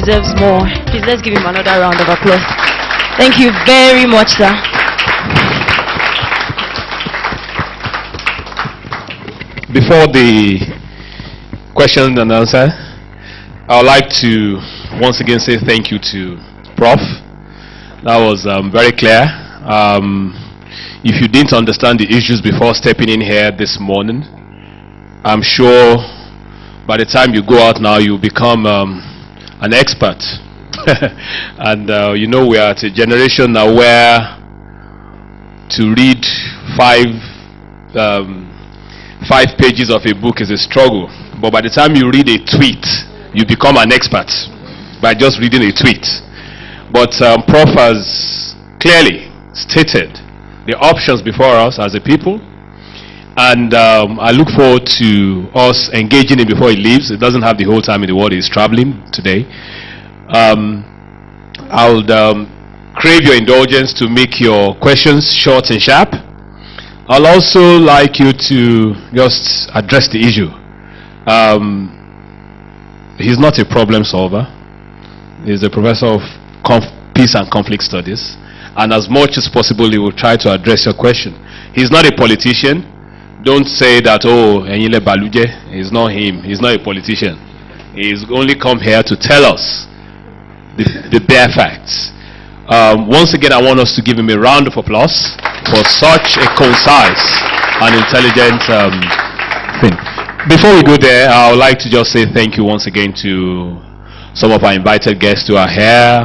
deserves more. Please, let's give him another round of applause. Thank you very much, sir. Before the question and answer, I would like to once again say thank you to Prof. That was very clear. If you didn't understand the issues before stepping in here this morning, I'm sure by the time you go out now, you'll become an expert. And you know, we are at a generation now where to read five pages of a book is a struggle. But by the time you read a tweet, you become an expert by just reading a tweet. But Prof has clearly stated the options before us as a people, and I look forward to us engaging him before he leaves. He doesn't have the whole time in the world. He's traveling today. I would crave your indulgence to make your questions short and sharp. I'll also like you to just address the issue. He's not a problem solver. He's a professor of peace and conflict studies, and as much as possible he will try to address your question. He's not a politician. Don't say that, oh, Enyile Baluje. It's not him. He's not a politician. He's only come here to tell us the bare facts. Once again, I want us to give him a round of applause for such a concise and intelligent thing. Before we go there, I would like to just say thank you once again to some of our invited guests who are here.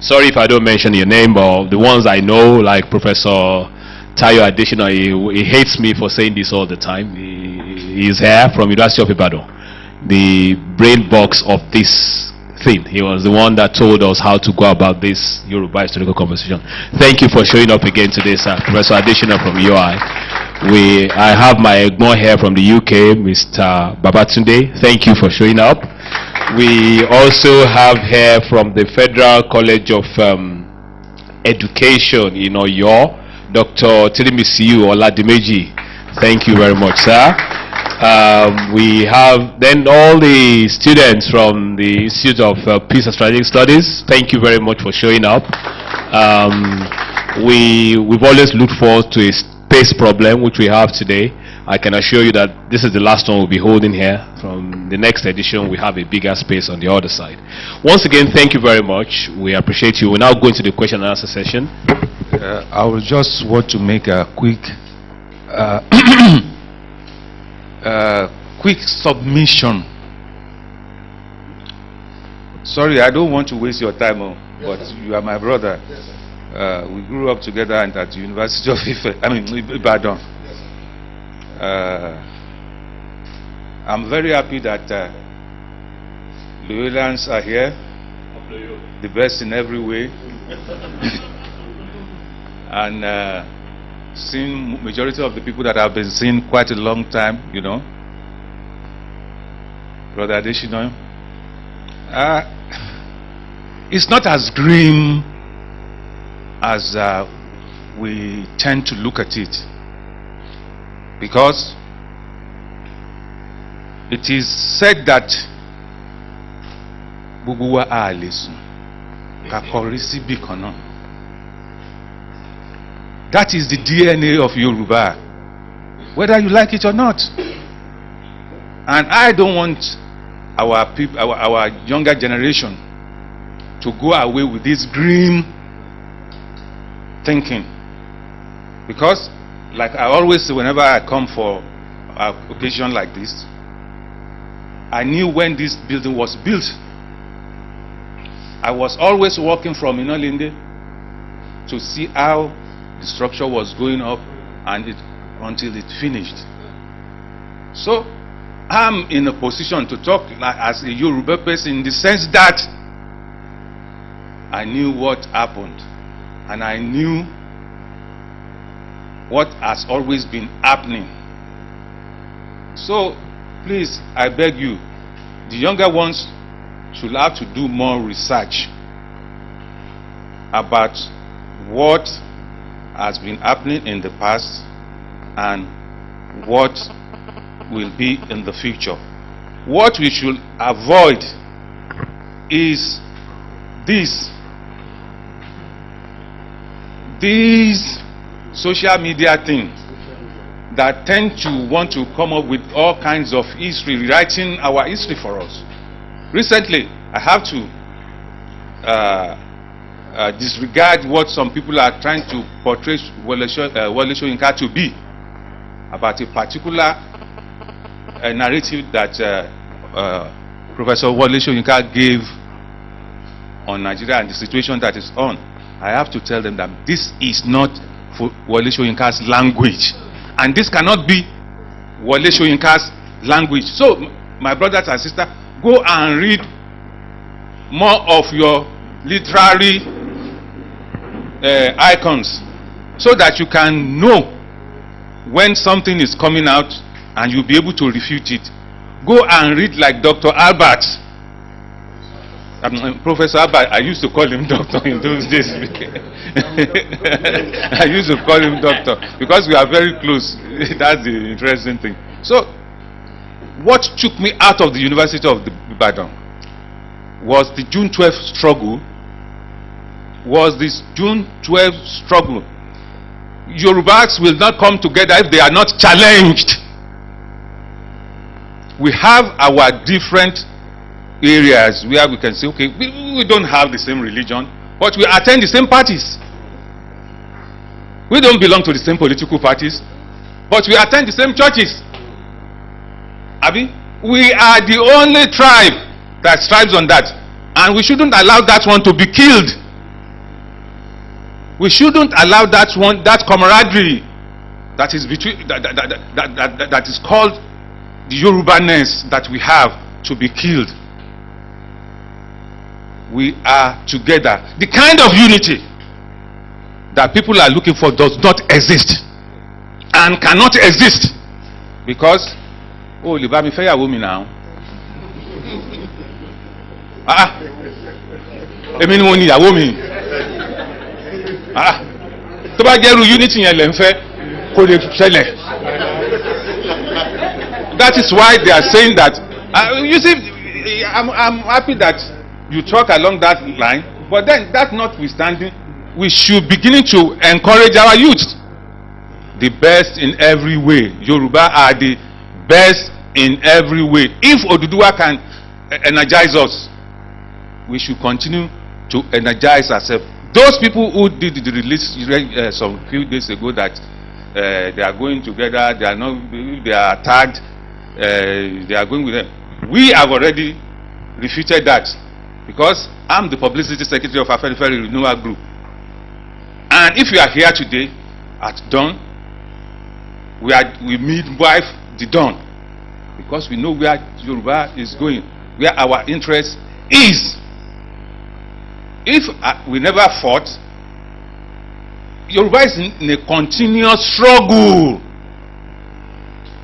Sorry if I don't mention your name, but the ones I know, like Professor Tayo Additional, he hates me for saying this all the time. He's here from University of Ibadan, the brain box of this thing. He was the one that told us how to go about this Yoruba historical conversation. Thank you for showing up again today, sir. Professor Additional from UI. I have my Egmont here from the UK, Mr. Babatunde. Thank you for showing up. We also have here from the Federal College of Education in Oyo, Dr. Tirimisiu Oladimeji. Thank you very much, sir. We have then all the students from the Institute of Peace and Strategic Studies. Thank you very much for showing up. We've always looked forward to a space problem, which we have today. I can assure you that this is the last one we'll be holding here. From the next edition, we have a bigger space on the other side. Once again, thank you very much. We appreciate you. We're now going to the question and answer session. I will just want to make a quick quick submission. Sorry, I don't want to waste your time, but you are my brother. We grew up together and at the University of Ibadan. I'm very happy that Loyalians are here, the best in every way. And seeing majority of the people that I've been seeing quite a long time, you know. Brother Additional, it's not as grim as we tend to look at it, because it is said that gbogbo wa a lè sùn ká kọrí síbì kan náà. That is the DNA of Yoruba, whether you like it or not. And I don't want our people, our younger generation, to go away with this grim thinking, because, like I always say, whenever I come for an occasion like this, I knew when this building was built. I was always walking from Inolinde to see how the structure was going up and until it finished. So I'm in a position to talk like as a Yoruba person, in the sense that I knew what happened and I knew what has always been happening. So please, I beg you, the younger ones should have to do more research about what has been happening in the past and what will be in the future. What we should avoid is these social media things that tend to want to come up with all kinds of history, rewriting our history for us. Recently, I have to disregard what some people are trying to portray Wole Soyinka to be about a particular narrative that Professor Wole Soyinka gave on Nigeria and the situation that is on. I have to tell them that this is not Wole Soyinka's language, and this cannot be Wole Soyinka's language. So, my brothers and sisters, go and read more of your literary icons so that you can know when something is coming out and you'll be able to refute it. Go and read like Dr. Albert. Professor Albert, I used to call him doctor in those days. I used to call him doctor because we are very close. That's the interesting thing. So, what took me out of the University of Ibadan was the June 12th struggle. Yorubas will not come together if they are not challenged. We have our different areas where we can say, okay, we don't have the same religion, but we attend the same parties. We don't belong to the same political parties, but we attend the same churches. Abi, we are the only tribe that strives on that, and we shouldn't allow that one to be killed. We shouldn't allow that camaraderie that is between that is called the Yoruba-ness that we have to be killed. We are together. The kind of unity that people are looking for does not exist and cannot exist because oh, liba mi fẹ́yàwó mi now. Èmi ni mo ní ìyàwó mi. Tó bá jẹ́rú unity yẹn lẹ́ ń fẹ́ kò lè ṣẹlẹ̀. That is why they are saying that. You see, I'm happy that you talk along that line, but then that notwithstanding, we should begin to encourage our youth. The best in every way. Yoruba are the best in every way. If Oduduwa can energize us, we should continue to energize ourselves. Those people who did the release some few days ago that they are going together, they are not, they are tagged, they are going with them. We have already refuted that because I'm the publicity secretary of Afenifere Renewal Group. And if you are here today at dawn, we midwife the dawn because we know where Yoruba is going, where our interest is. If we never fought, Yoruba is in a continuous struggle.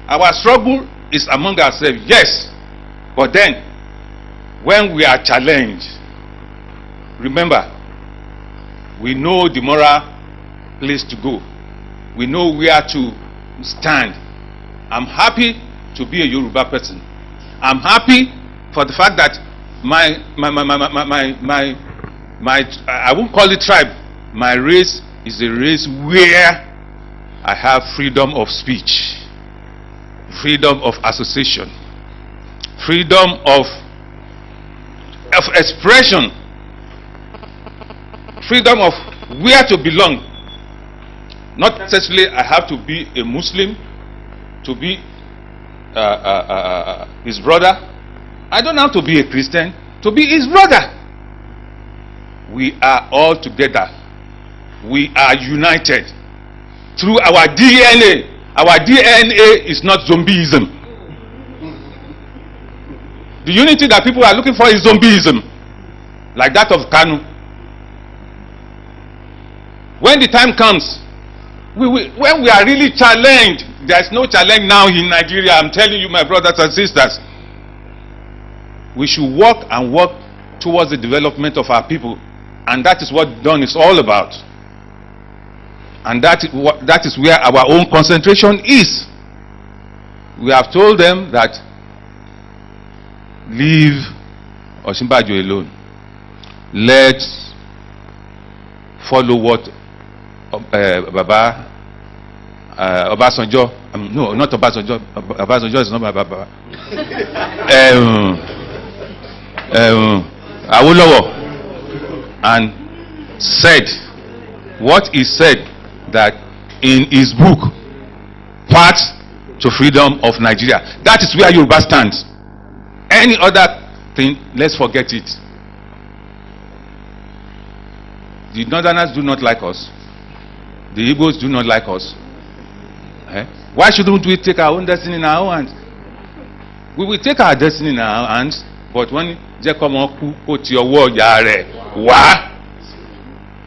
Our struggle is among ourselves, yes, but then when we are challenged, remember, we know the moral place to go. We know where to stand. I'm happy to be a Yoruba person. I'm happy for the fact that my I won't call it tribe. My race is a race where I have freedom of speech, freedom of association, freedom of expression, freedom of where to belong. Not necessarily I have to be a Muslim to be his brother. I don't have to be a Christian to be his brother. We are all together. We are united through our DNA. Our DNA is not zombieism. The unity that people are looking for is zombieism, like that of Kanu. When the time comes, when we are really challenged, there is no challenge now in Nigeria. I'm telling you, my brothers and sisters, we should work and work towards the development of our people. And that is what Dawn is all about. And that is where our own concentration is. We have told them that leave Osinbajo alone. let's follow what Baba Obasanjo, no, not Obasanjo. Obasanjo is not my Baba. Awolowo, and said what he said, that in his book, Path to Freedom of Nigeria. That is where Yoruba stands. Any other thing, let's forget it. The Northerners do not like us. The Igbos do not like us. Why shouldn't we take our own destiny in our own hands? We will take our destiny in our hands, but when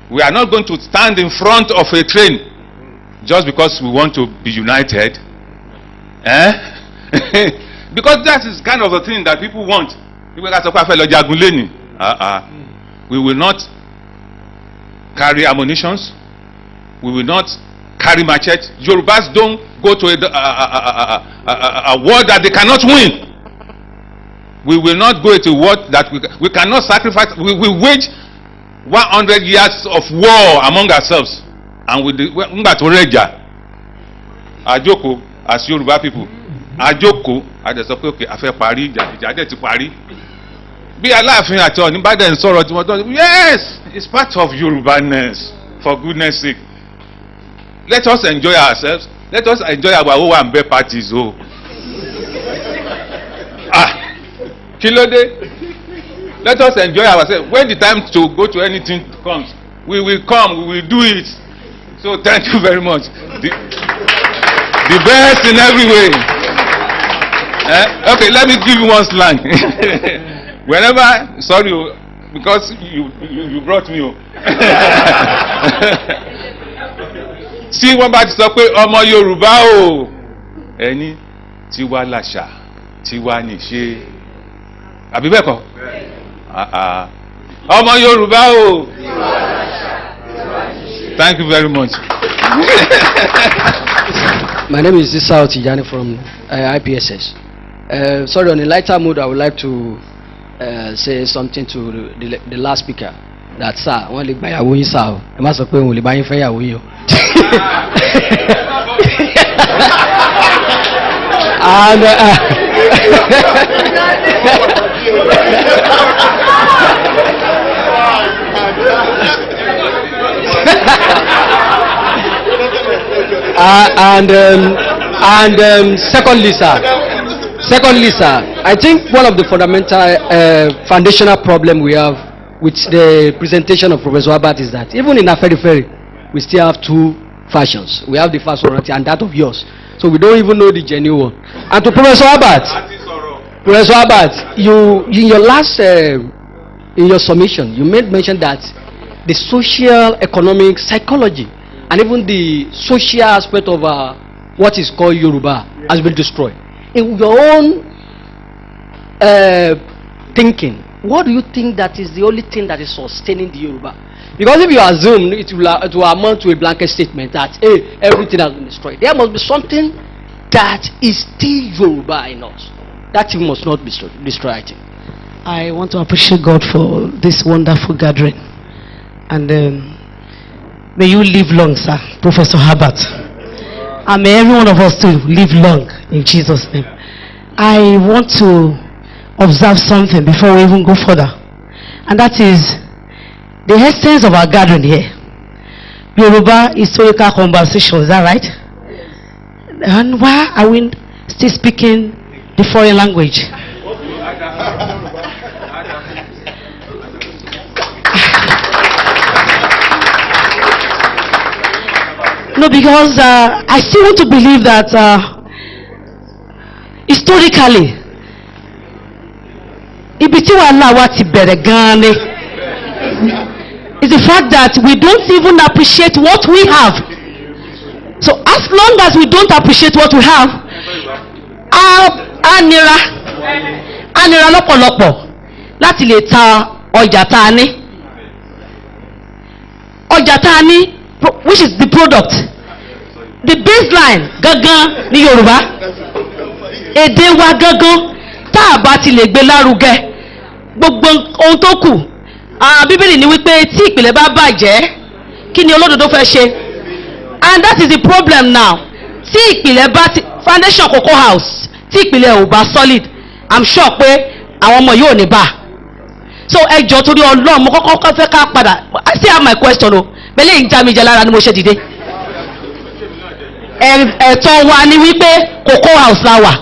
we are not going to stand in front of a train just because we want to be united. Because that is kind of the thing that people want. We will not carry ammunitions. We will not carry machetes. Yorubas don't go to a war that they cannot win. We will not go to a war that we cannot sacrifice. We will wage 100 years of war among ourselves. And with the Ajoko, as Yoruba people, Ajoko, I just say, okay, I feel pari, Jade ti pari. Be Aláàfin àti Ọ̀ọ̀ni bá dẹ̀ ń sọ̀rọ̀ tí wọ́n tọ́. Yes, it's part of Yorubaness, for goodness sake. Let us enjoy ourselves. Let us enjoy our Owambe parties. Oh. Kílódé. Let us enjoy ourselves. When the time to go to anything comes, we will come, we will do it. So thank you very much. The best in every way. Okay, let me give you one slang. Whenever, sorry, because you brought me. See, wọ́n bá ti sọ pé ọmọ Yorùbá o, ẹni tiwa làṣà, tiwa nìṣe. Àbí bẹ́ẹ̀ kọ́? Ọmọ Yorùbá o. Thank you very much. My name is Isao Tijani from IPSS. Sorry, on a lighter mood, I would like to say something to the last speaker. That sir, wọ́n lè gba ìyàwó yín sá o. Ẹ má sọ pé òun lè bá yín fẹ́ ìyàwó yín o. And secondly, sir, I think one of the fundamental foundational problem we have with the presentation of Professor Herbert is that even in Aferi, we still have two versions. We have the first one and that of yours. So we don't even know the genuine one. And to Professor Herbert, you in your last in your submission, you made mention that the social, economic, psychology, and even the social aspect of what is called Yoruba has been destroyed. In your own thinking, what do you think that is the only thing that is sustaining the Yoruba? Because if you assume it will amount to a blanket statement that hey, everything has been destroyed, there must be something that is still Yoruba in us. That thing must not be destroyed. I want to appreciate God for this wonderful gathering. And may you live long, sir, Professor Herbert. And may every one of us too live long in Jesus' name. I want to observe something before we even go further. And that is the essence of our gathering here. Yoruba historical conversation, is that right? And why are we still speaking the foreign language? No, because I still want to believe that historically, is the fact that we don't even appreciate what we have. So as long as we don't appreciate what we have, anira lọ́pọ̀lọpọ̀ láti lè ta ọjà tá a ní, which is the product, the baseline gangan ní Yorùbá, èdè wa gangan tá a bá ti lè gbé lárugẹ, gbogbo ohun tó kù Bíbélì ní wípé tí ìpìlẹ̀ bá bàjẹ́ kí ni olódodo fẹ́ ṣe? And that is the problem now. Tí ìpìlẹ̀ bá ti foundation Cocoa House tí ìpìlẹ̀ ò bá solid, I'm sure pé àwọn ọmọ yóò ní bá. So ẹ jọ̀ọ́ torí Ọlọ́run mo kọ́kọ́ fẹ́ ká padà. I still have my question o. Bẹ́lẹ̀ ń já mi jẹ lára ni mo ṣe dìde. Ẹ̀tọ́ wa ni wípé Cocoa House la wà.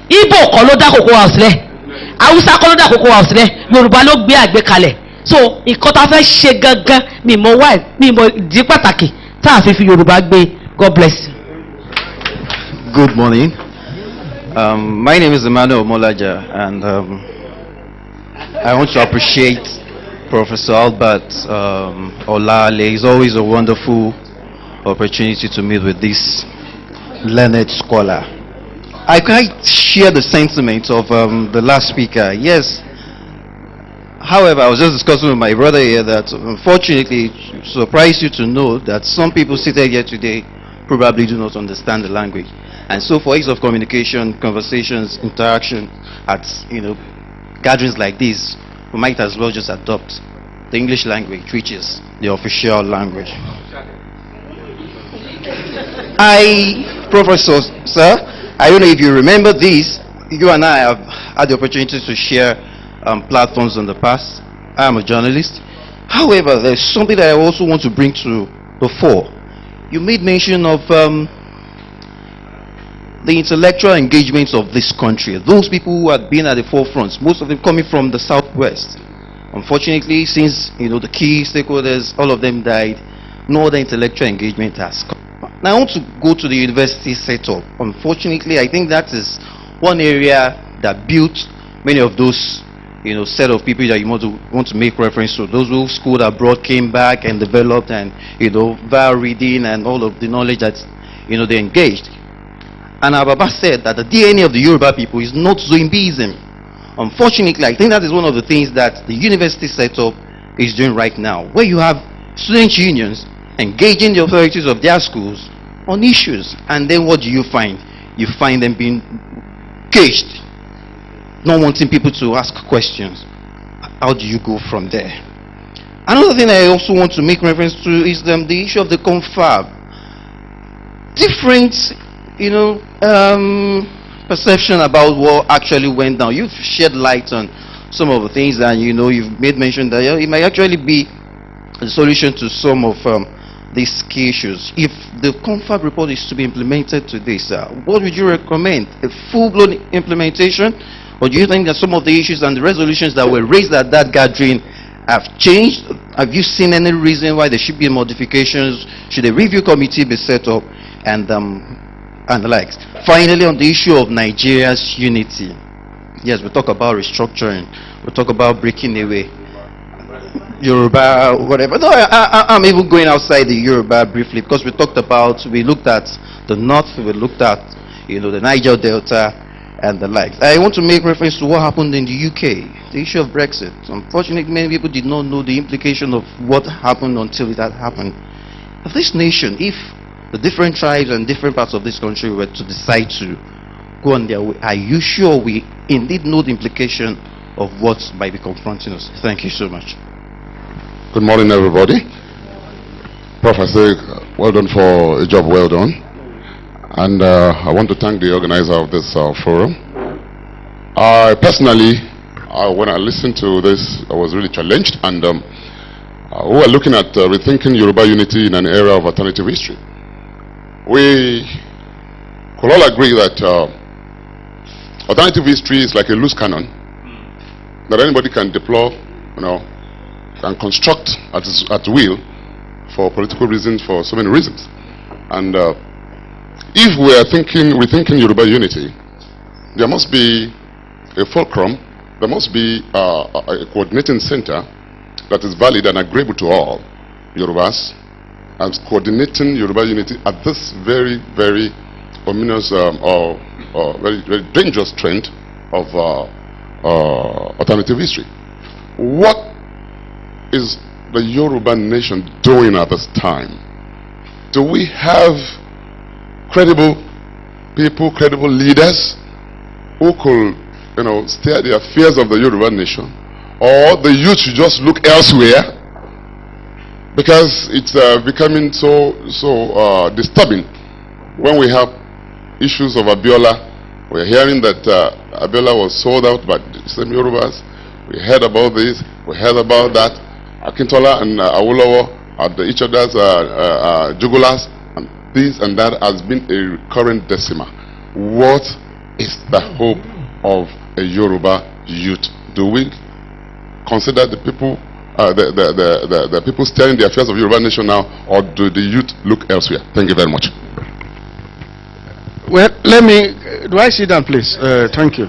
Igbo kọ́ ló dá Cocoa House lẹ̀. Hausa kọ́ ló dá Cocoa House lẹ̀. Yorùbá ló gbé àgbékalẹ̀. So nǹkan tá a fẹ́ ṣe gangan mi mọ̀ why mi mọ̀ ìdí pàtàkì tá a fi Yorùbá gbé. God bless you. Good morning. My name is Emmanuel Molaja, and I want to appreciate Professor Albert Olale. It's always a wonderful opportunity to meet with this learned scholar. I quite share the sentiment of the last speaker. Yes. However, I was just discussing with my brother here that unfortunately it surprised you to know that some people seated here today probably do not understand the language. And so for ease of communication, conversations, interaction at gatherings like this, we might as well just adopt the English language, which is the official language. Professor, sir, I don't know if you remember this. You and I have had the opportunity to share platforms in the past. I am a journalist. However, there's something that I also want to bring to the fore. You made mention of the intellectual engagements of this country. Those people who had been at the forefront, most of them coming from the southwest. Unfortunately, since the key stakeholders, all of them died, no other intellectual engagement has come. Now I want to go to the university setup. Unfortunately, I think that is one area that built many of those set of people that you want to make reference to. Those who schooled abroad came back and developed, and via reading and all of the knowledge that they engaged. And Ababa said that the DNA of the Yoruba people is not Zoimbeism. Unfortunately, I think that is one of the things that the university setup is doing right now, where you have student unions engaging the authorities of their schools on issues. And then what do you find? You find them being caged, not wanting people to ask questions. How do you go from there? Another thing I also want to make reference to is the issue of the confab. Different perception about what actually went down. You've shed light on some of the things, and you've made mention that it might actually be the solution to some of these key issues. If the confab report is to be implemented today, sir, what would you recommend? A full-blown implementation, or do you think that some of the issues and the resolutions that were raised at that gathering have changed? Have you seen any reason why there should be modifications? Should a review committee be set up, and the likes? Finally, on the issue of Nigeria's unity, yes, we talk about restructuring, we talk about breaking away, Yoruba, whatever. No, I'm even going outside the Yoruba briefly, because we looked at the north, we looked at the Niger Delta and the likes. I want to make reference to what happened in the UK, the issue of Brexit. Unfortunately, many people did not know the implication of what happened until it had happened. Of this nation, if the different tribes and different parts of this country were to decide to go on their way, are you sure we indeed know the implication of what might be confronting us? Thank you so much. Good morning, everybody. Professor, well done for a job well done. And I want to thank the organizer of this forum. Personally, when I listened to this, I was really challenged, and we were looking at rethinking Yoruba unity in an era of alternative history. We could all agree that alternative history is like a loose cannon that anybody can deploy, can construct at will for political reasons, for so many reasons. And if we are rethinking Yoruba unity, there must be a fulcrum, there must be a coordinating center that is valid and agreeable to all Yorubas, and coordinating Yoruba unity at this very, very ominous or very, very dangerous trend of alternative history. What is the Yoruba nation doing at this time? Do we have credible people, credible leaders who could, steer the affairs of the Yoruba nation? or the youth should just look elsewhere, because it's becoming so disturbing when we have issues of Abiola. We're hearing that Abiola was sold out by the same Yorubas. We heard about this, we heard about that. Akintola and Awolowo at each other's jugulars, and this and that has been a recurrent decima. What is the hope of a Yoruba youth? Do we consider the people, the people steering the affairs of Yoruba nation now, or do the youth look elsewhere? Thank you very much. Well, do I sit down, please? Thank you.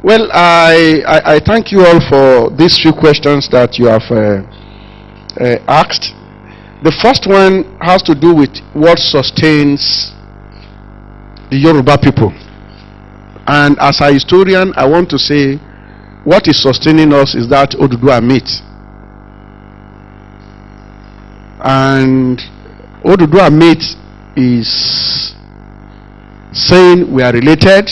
Well, I thank you all for these few questions that you have asked. The first one has to do with what sustains the Yoruba people. And as a historian, I want to say what is sustaining us is that Oduduwa myth. And Oduduwa myth is saying we are related.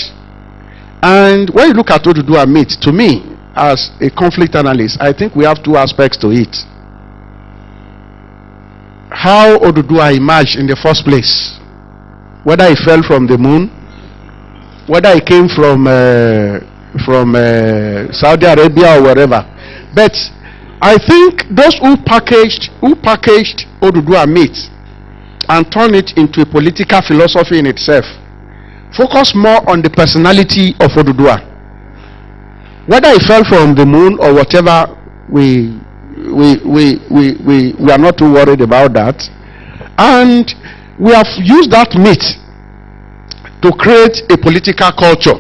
And when you look at Oduduwa myth, to me, as a conflict analyst, I think we have two aspects to it. How Oduduwa emerged in the first place, whether he fell from the moon, whether he came from Saudi Arabia or wherever. But I think those who packaged Oduduwa myth and turned it into a political philosophy in itself focus more on the personality of Oduduwa. Whether he fell from the moon or whatever, we are not too worried about that. And we have used that myth to create a political culture,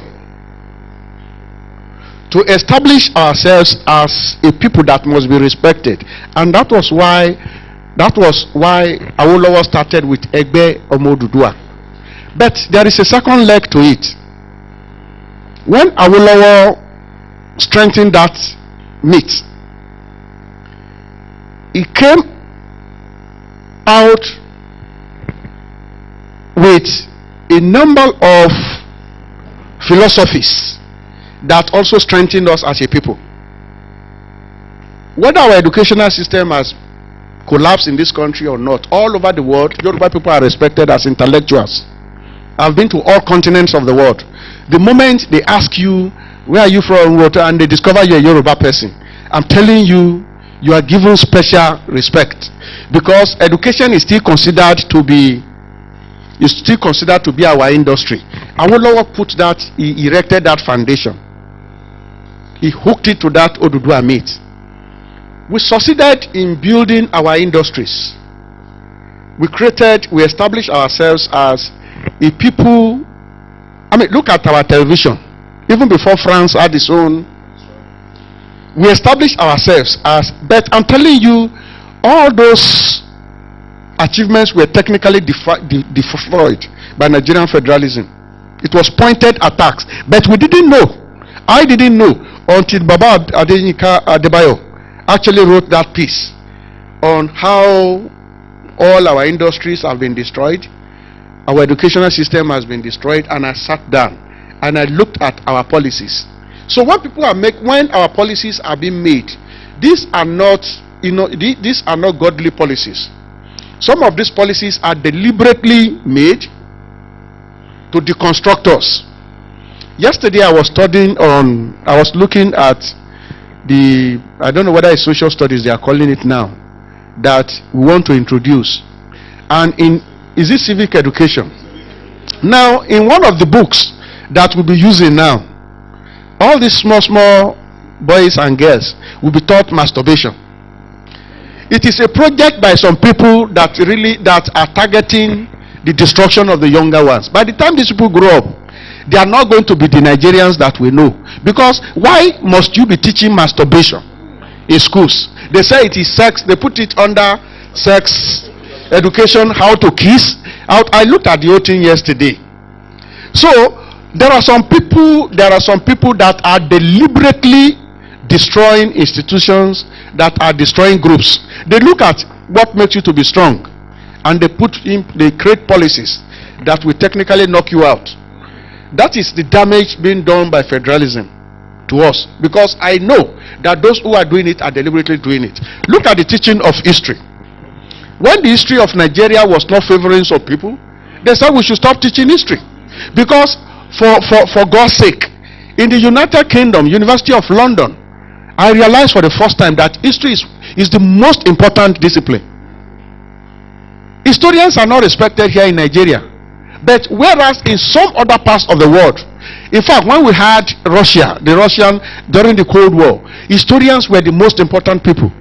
to establish ourselves as a people that must be respected. And that was why Awolowo started with Egbe Omo Oduduwa. But there is a second leg to it. When Awolowo strengthened that myth, he came out with a number of philosophies that also strengthened us as a people. Whether our educational system has collapsed in this country or not, all over the world, Yoruba people are respected as intellectuals. I've been to all continents of the world. The moment they ask you, where are you from, and they discover you're a Yoruba person, I'm telling you, you are given special respect, because education is still considered to be our industry. Awolowo put that, he erected that foundation. He hooked it to that Oduduwa myth. We succeeded in building our industries. We established ourselves as a people. I mean, look at our television. Even before France had its own, we established ourselves as, but I'm telling you, all those achievements were technically destroyed by Nigerian federalism. It was pointed attacks, but we didn't know. I didn't know until Baba Adenika Adebayo actually wrote that piece on how all our industries have been destroyed, our educational system has been destroyed, and I sat down and I looked at our policies. So when our policies are being made, these are not, these are not godly policies. Some of these policies are deliberately made to deconstruct us. Yesterday I was looking at I don't know whether it's social studies they are calling it now, that we want to introduce. And is it civic education? Now, in one of the books that we'll be using now, all these small boys and girls will be taught masturbation. It is a project by some people that are targeting the destruction of the younger ones. By the time these people grow up, they are not going to be the Nigerians that we know. Because why must you be teaching masturbation in schools? They say it is sex. They put it under sex education, how to kiss. I looked at the whole thing yesterday. So there are some people that are deliberately destroying institutions, that are destroying groups. They look at what makes you to be strong, and they create policies that will technically knock you out. That is the damage being done by federalism to us, because I know that those who are doing it are deliberately doing it. Look at the teaching of history. When the history of Nigeria was not favoring some people, they said we should stop teaching history. Because for God's sake, in the United Kingdom, University of London, I realized for the first time that history is the most important discipline. Historians are not respected here in Nigeria, but whereas in some other parts of the world, in fact, when we had Russia, the Russian during the Cold War, historians were the most important people,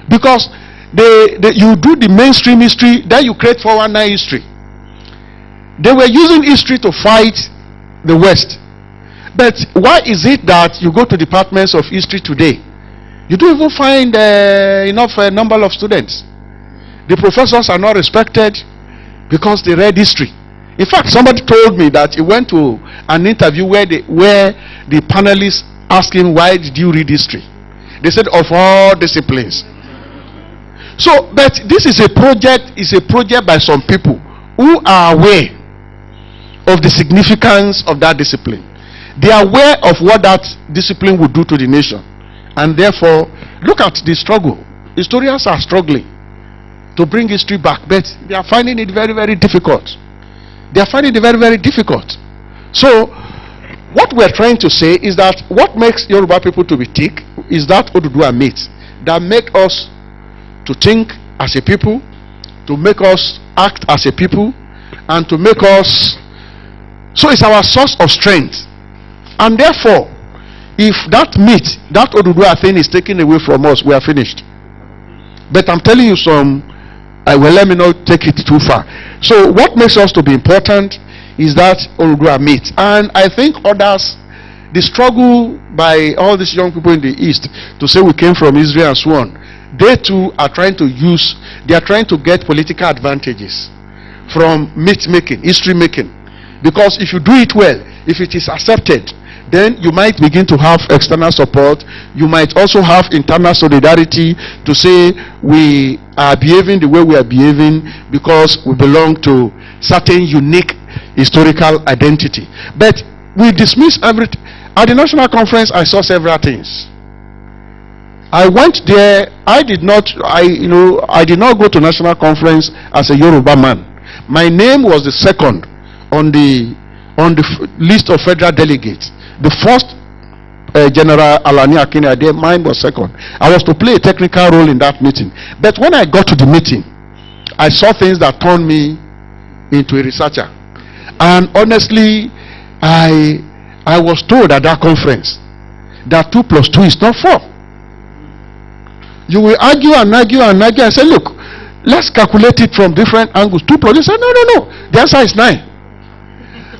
because you do the mainstream history, then you create 419 history. They were using history to fight the West. But why is it that you go to departments of history today, you don't even find enough number of students? The professors are not respected because they read history. In fact, somebody told me that he went to an interview where the panelists asked him, why did you read history? They said, of all disciplines. So, but this is a project by some people who are aware of the significance of that discipline. They are aware of what that discipline would do to the nation. And therefore, look at the struggle. Historians are struggling to bring history back, but they are finding it very, very difficult. They are finding it very, very difficult. So, what we are trying to say is that what makes Yoruba people to be thick is that Oduduwa myth that make us to think as a people, to make us act as a people, and to make us, so it's our source of strength. And therefore, if that myth, that Oduduwa thing is taken away from us, we are finished. But I'm telling you well, let me not take it too far. So what makes us to be important is that Oduduwa myth. And I think others, the struggle by all these young people in the East to say we came from Israel and so on, they too are trying to get political advantages from myth making, history making. Because if you do it well, if it is accepted, then you might begin to have external support. You might also have internal solidarity to say we are behaving the way we are behaving because we belong to certain unique historical identity. But we dismiss everything. At the national conference, I saw several things. I went there. I did not go to national conference as a Yoruba man. My name was the second on the list of federal delegates. The first General Alani Akinade, mine was second. I was to play a technical role in that meeting. But when I got to the meeting, I saw things that turned me into a researcher. And honestly, I was told at that conference that 2 + 2 is not 4. You will argue and argue and argue and say, look, let's calculate it from different angles. 2 + you say, no. The answer is 9.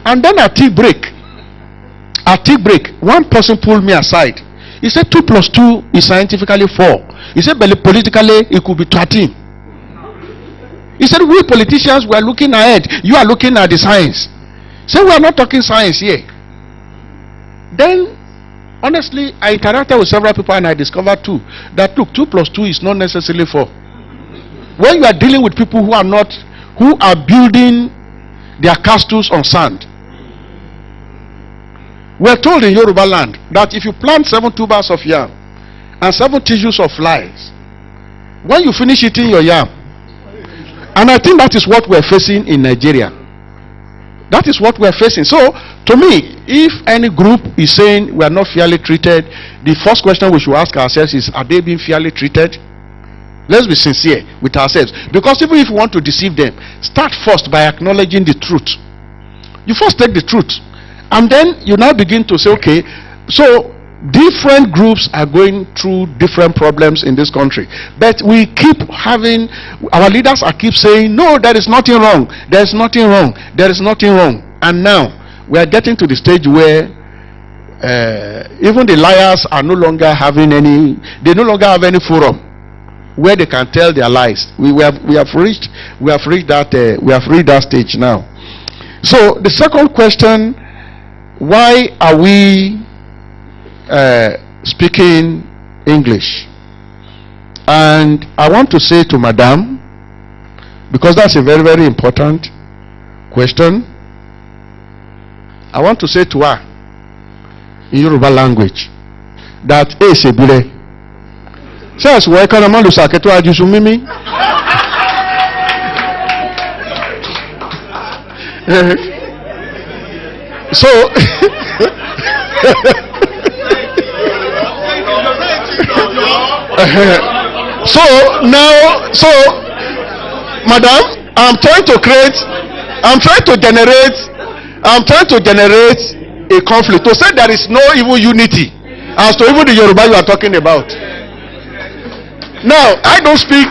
And then at tea break, one person pulled me aside. He said 2 + 2 is scientifically 4. He said, but politically it could be 13. He said, we politicians were looking ahead. You are looking at the science. So we are not talking science here. Then, honestly, I interacted with several people and I discovered too that look, 2 + 2 is not necessarily 4. When you are dealing with people who are building their castles on sand. We are told in Yoruba land that if you plant 7 tubers of yam and 7 tissues of flies, when you finish eating your yam, and I think that is what we are facing in Nigeria. That is what we are facing. So, to me, if any group is saying we are not fairly treated, the first question we should ask ourselves is, are they being fairly treated? Let's be sincere with ourselves. Because even if you want to deceive them, start first by acknowledging the truth. You first take the truth. And then you now begin to say, okay, so different groups are going through different problems in this country. But we keep having, our leaders keep saying, no, there is nothing wrong. There is nothing wrong. There is nothing wrong. And now we are getting to the stage where even the liars are no longer having any, they no longer have any forum where they can tell their lies. We have reached that stage now. So the second question, why are we speaking English? And I want to say to Madam, because that's a very, very important question, I want to say to her in Yoruba language that Sebire says, "Why can a man lose a keto ajusumimi?" So, so, madam, I'm trying to generate a conflict to say there is no even unity as to even the Yoruba you are talking about. Now, I don't speak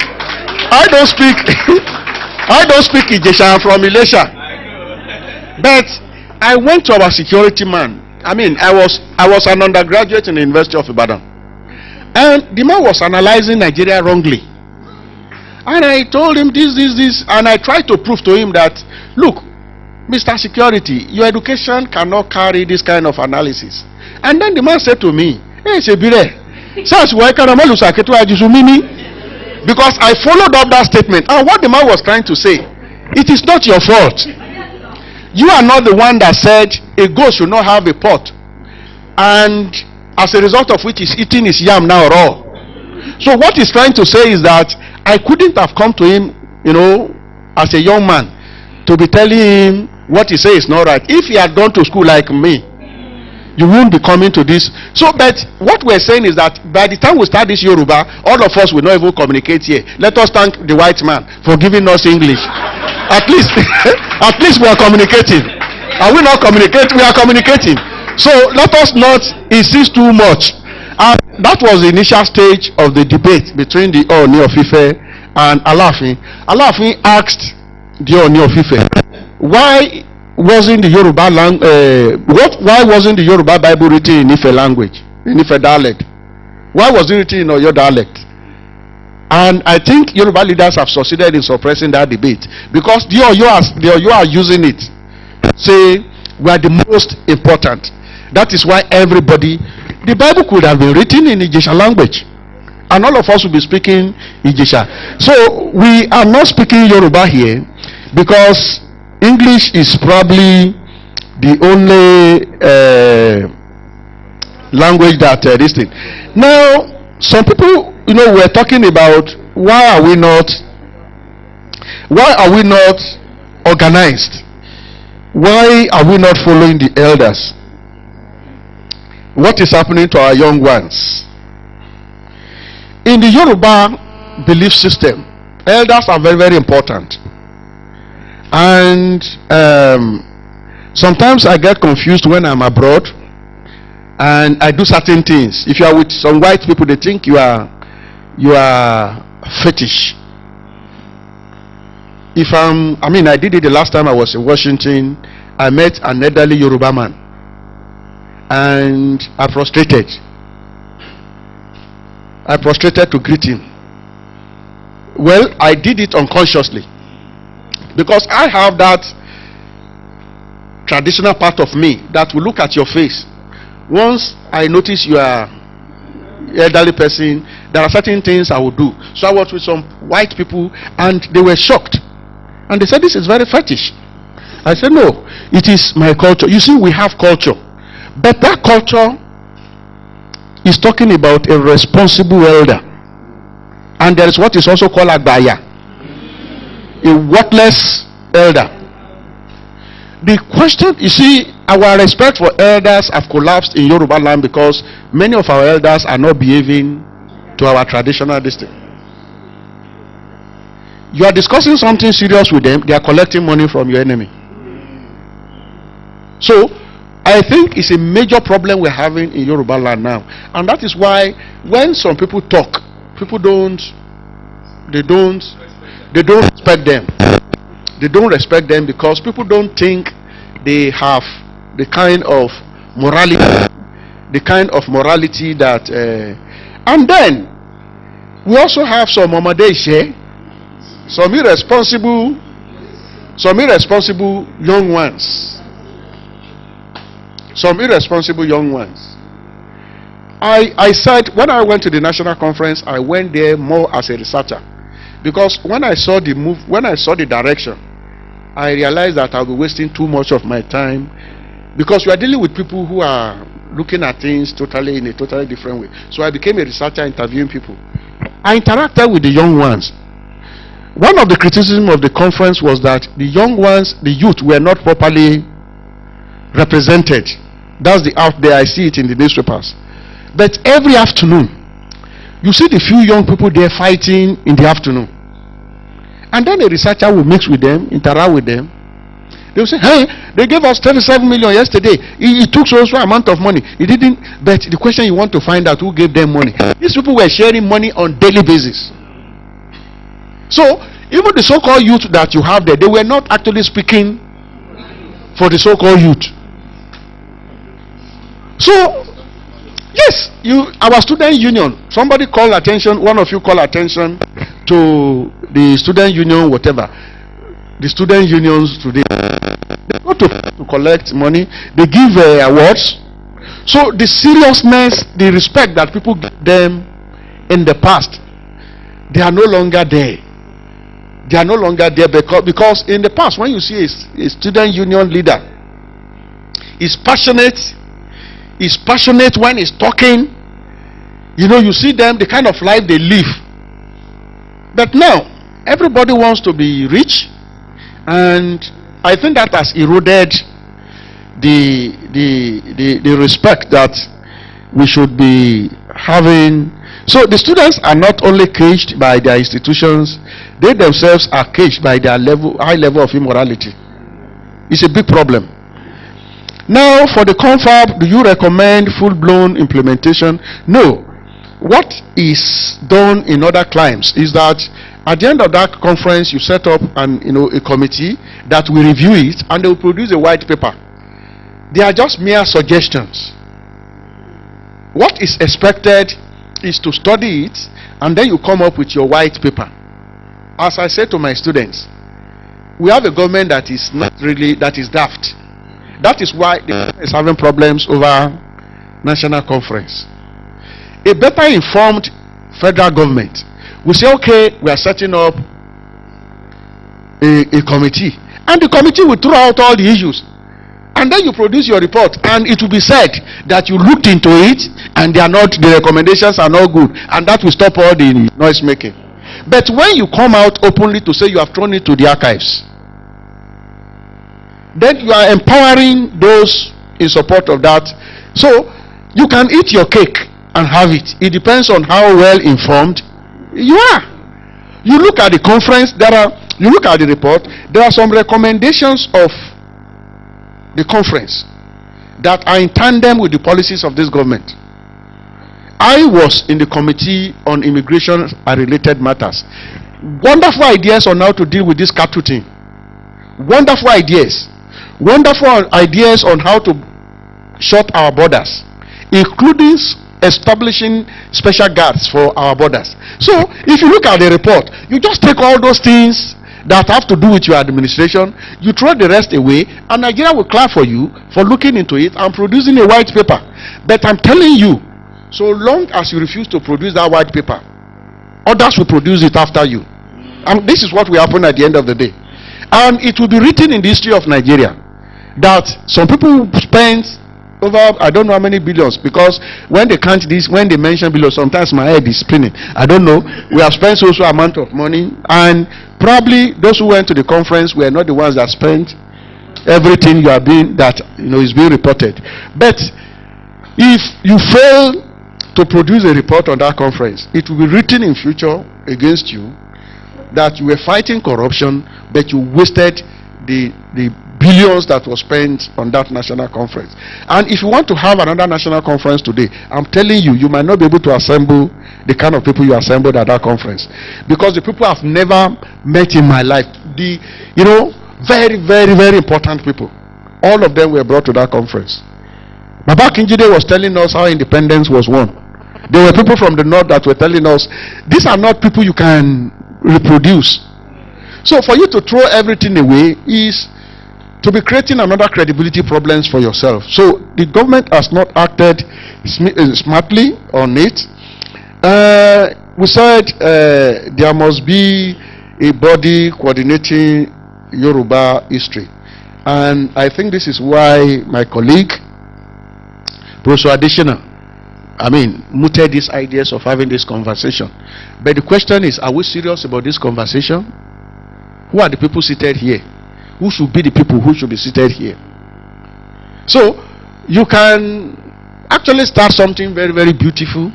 Ijesha. I'm from Ilesha, but I went to our security man. I mean, I was an undergraduate in the University of Ibadan, and the man was analyzing Nigeria wrongly. And I told him this, and I tried to prove to him that, look, Mr. Security, your education cannot carry this kind of analysis. And then the man said to me, "Hey, Sebire, because I followed up that statement." And what the man was trying to say, it is not your fault. You are not the one that said a goat should not have a pot, and as a result of which he's eating his yam now raw. So what he's trying to say is that I couldn't have come to him, as a young man, to be telling him what he says is not right. If he had gone to school like me, you won't be coming to this. So, but what we're saying is that by the time we start this Yoruba, all of us will not even communicate here. Let us thank the white man for giving us English. At least, at least we are communicating. Are we not communicating? We are communicating. So let us not insist too much. And that was the initial stage of the debate between the Ooni of Ife and Alaafin. Alaafin asked the Ooni of Ife, why wasn't the Yoruba why wasn't the Yoruba Bible written in Ife language, in Ife dialect? Why was it written in Oyo dialect? And I think Yoruba leaders have succeeded in suppressing that debate, because the Oyo are using it. Say we are the most important. That is why everybody, the Bible could have been written in Ijesha language, and all of us will be speaking Ijesha. So we are not speaking Yoruba here because English is probably the only language that this thing. Now, some people, we're talking about why are we not organized? Why are we not following the elders? What is happening to our young ones? In the Yoruba belief system, elders are very, very important. And sometimes I get confused when I'm abroad and I do certain things. If you are with some white people, they think you are fetish. I did it the last time I was in Washington. I met an elderly Yoruba man, and I prostrated to greet him. Well, I did it unconsciously, because I have that traditional part of me that will look at your face. Once I notice you are an elderly person, there are certain things I will do. So I was with some white people and they were shocked. And they said, "This is very fetish." I said, "No, it is my culture." You see, we have culture. But that culture is talking about a responsible elder. And there is what is also called Agbaya, a worthless elder. The question, you see, our respect for elders have collapsed in Yoruba land because many of our elders are not behaving to our traditional district. You are discussing something serious with them, they are collecting money from your enemy. So, I think it's a major problem we're having in Yoruba land now. And that is why when some people talk, people don't respect them. They don't respect them because people don't think they have the kind of morality that and then we also have some Omadeshe, some irresponsible young ones. Some irresponsible young ones. I said, when I went to the national conference, I went there more as a researcher, because when I saw the direction, I realized that I'll be wasting too much of my time, because we are dealing with people who are looking at things totally in a totally different way. So I became a researcher interviewing people. I interacted with the young ones. One of the criticisms of the conference was that the young ones, the youth, were not properly represented. That's the out there, I see it in the newspapers. But every afternoon, you see the few young people there fighting in the afternoon. And then a researcher will mix with them, interact with them. They will say, hey, they gave us 37 million yesterday. He took so amount of money. He didn't. But the question you want to find out who gave them money. These people were sharing money on daily basis. So, even the so-called youth that you have there, they were not actually speaking for the so-called youth. So, yes, our student union, somebody called attention, one of you called attention to the student union, whatever. The student unions today, they go to collect money, they give awards. So the seriousness, the respect that people give them in the past, they are no longer there. They are no longer there because in the past, when you see a student union leader, he's passionate when he's talking. You know, you see them, the kind of life they live. But now, everybody wants to be rich. And I think that has eroded the respect that we should be having. So the students are not only caged by their institutions, they themselves are caged by their high level of immorality. It's a big problem. Now, for the confab, do you recommend full-blown implementation? No. What is done in other climes is that at the end of that conference, you set up a committee that will review it, and they will produce a white paper. They are just mere suggestions. What is expected is to study it, and then you come up with your white paper. As I said to my students, we have a government that is daft. That is why the government is having problems over national conference. A better informed federal government will say, okay, we are setting up a committee, and the committee will throw out all the issues, and then you produce your report, and it will be said that you looked into it and the recommendations are not good, and that will stop all the noise making. But when you come out openly to say you have thrown it to the archives, then you are empowering those in support of that. So you can eat your cake and have it. It depends on how well informed you are. You look at the conference, you look at the report, there are some recommendations of the conference that are in tandem with the policies of this government. I was in the committee on immigration and related matters. Wonderful ideas on how to deal with this cattle thing. Wonderful ideas. Wonderful ideas on how to shut our borders, including establishing special guards for our borders. So, if you look at the report, you just take all those things that have to do with your administration, you throw the rest away, and Nigeria will clap for you for looking into it and producing a white paper. But I'm telling you, so long as you refuse to produce that white paper, others will produce it after you. And this is what will happen at the end of the day. And it will be written in the history of Nigeria that some people spend over, I don't know how many billions, because when they count this, when they mention billions, sometimes my head is spinning. I don't know. We have spent so amount of money, and probably those who went to the conference were not the ones that spent everything is being reported. But if you fail to produce a report on that conference, it will be written in future against you that you were fighting corruption, but you wasted the billions that was spent on that national conference. And if you want to have another national conference today, I'm telling you, you might not be able to assemble the kind of people you assembled at that conference, because the people I've never met in my life, very, very, very important people, all of them were brought to that conference. Baba Kinjide was telling us how independence was won. There were people from the north that were telling us, these are not people you can reproduce. So for you to throw everything away is to be creating another credibility problems for yourself. So the government has not acted smartly on it. We said there must be a body coordinating Yoruba history, and I think this is why my colleague Professor Additional, mooted these ideas of having this conversation. But the question is, are we serious about this conversation? Who are the people seated here? Who should be the people who should be seated here? So, you can actually start something very, very beautiful.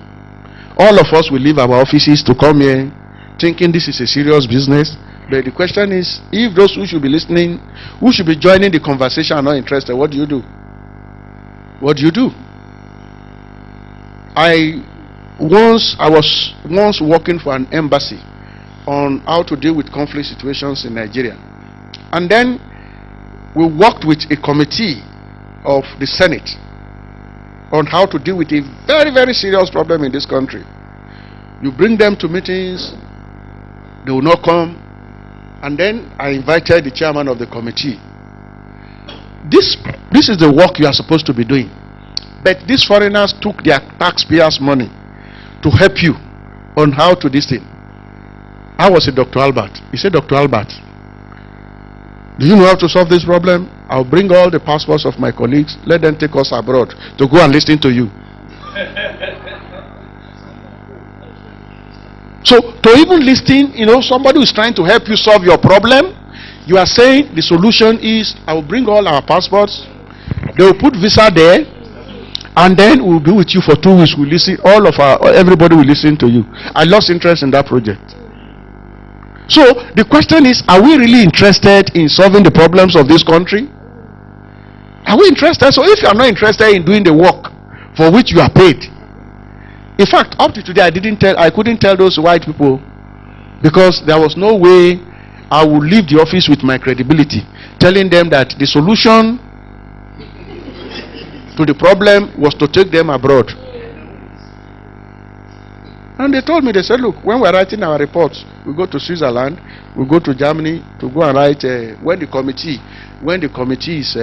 All of us will leave our offices to come here thinking this is a serious business. But the question is, if those who should be listening, who should be joining the conversation are not interested, what do you do? What do you do? I was once working for an embassy on how to deal with conflict situations in Nigeria. And then we worked with a committee of the Senate on how to deal with a very, very serious problem in this country. You bring them to meetings, they will not come. And then I invited the chairman of the committee. This is the work you are supposed to be doing. But these foreigners took their taxpayers' money to help you on how to this thing. I was a Dr. Albert. He said, Dr. Albert, do you know how to solve this problem? I'll bring all the passports of my colleagues, let them take us abroad to go and listen to you. So, to even listen, somebody who is trying to help you solve your problem, you are saying the solution is, I will bring all our passports, they will put visa there, and then we'll be with you for 2 weeks. We'll listen, everybody will listen to you. I lost interest in that project. So, the question is, are we really interested in solving the problems of this country? Are we interested? So, if you are not interested in doing the work for which you are paid, in fact, up to today, I couldn't tell those white people, because there was no way I would leave the office with my credibility, telling them that the solution to the problem was to take them abroad. And they told me, they said, look, when we're writing our reports, we go to Switzerland, we go to Germany to go and write, when the committee is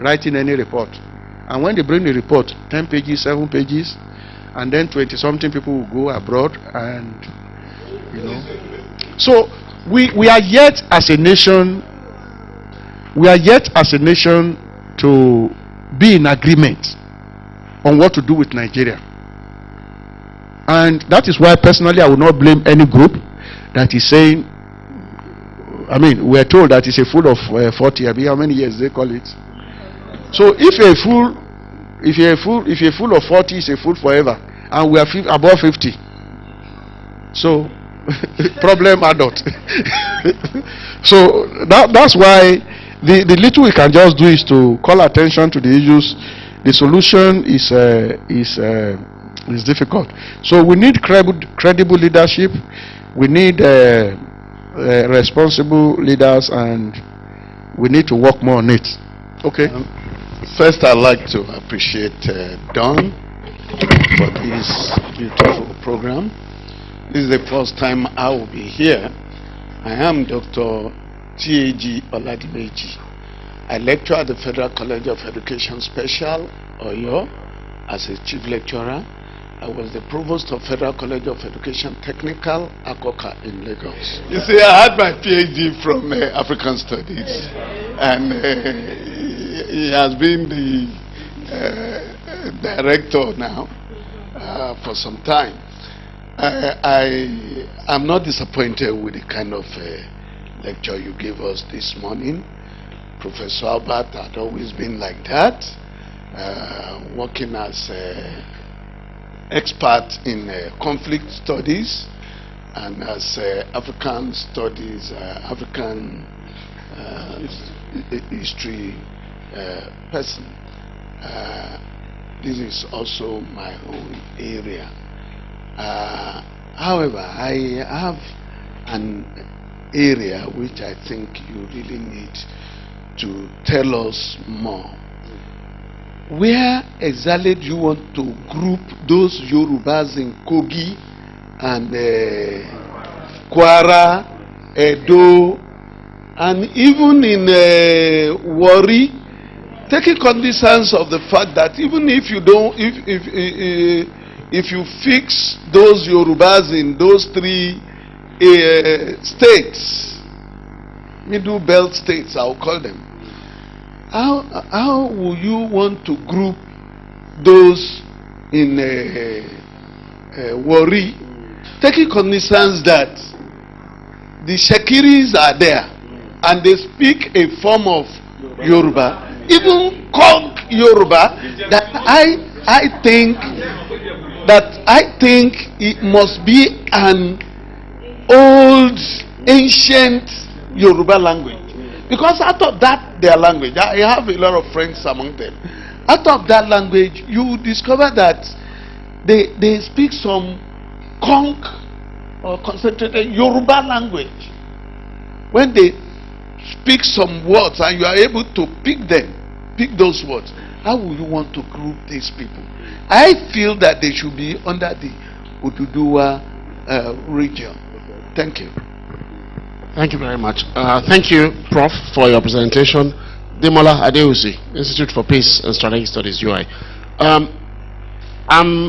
writing any report, and when they bring the report, 10 pages, 7 pages, and then 20-something people will go abroad, and so we are yet as a nation to be in agreement on what to do with Nigeria. And that is why personally I will not blame any group that is saying, we are told that it's a fool of 40, how many years they call it? So if you're a fool of 40, is a fool forever, and we are above 50. So problem adult. So that's why the little we can just do is to call attention to the issues. The solution is difficult. So we need credible leadership. We need responsible leaders, and we need to work more on it. Okay. First, I'd like to appreciate Don for this beautiful program. This is the first time I will be here. I am Dr. T.A.G. Oladimeji. I lecture at the Federal College of Education Special, Oyo, as a chief lecturer. I was the provost of Federal College of Education Technical, Akoka in Lagos. You see, I had my PhD from African Studies, and he has been the director now for some time. I'm not disappointed with the kind of lecture you gave us this morning. Professor Albert had always been like that, working as expert in conflict studies and as African studies, African history person. This is also my own area. However, I have an area which I think you really need to tell us more. Where exactly do you want to group those Yorubas in Kogi and Kwara, Edo, and even in Warri, taking cognizance of the fact that even if you don't, if you fix those Yorubas in those 3 states, middle belt states, I'll call them, how will you want to group those in Wari, taking cognizance that the Shekiris are there and they speak a form of Yoruba, even Kong Yoruba, that I think it must be an old, ancient Yoruba language. Because out of that, their language, I have a lot of friends among them. Out of that language, you discover that they speak some Kong or concentrated Yoruba language. When they speak some words and you are able to pick those words, how will you want to group these people? I feel that they should be under the Oduduwa region. Thank you. Thank you very much. Thank you, Prof, for your presentation. Demola Adeusi, Institute for Peace and Strategic Studies, UI.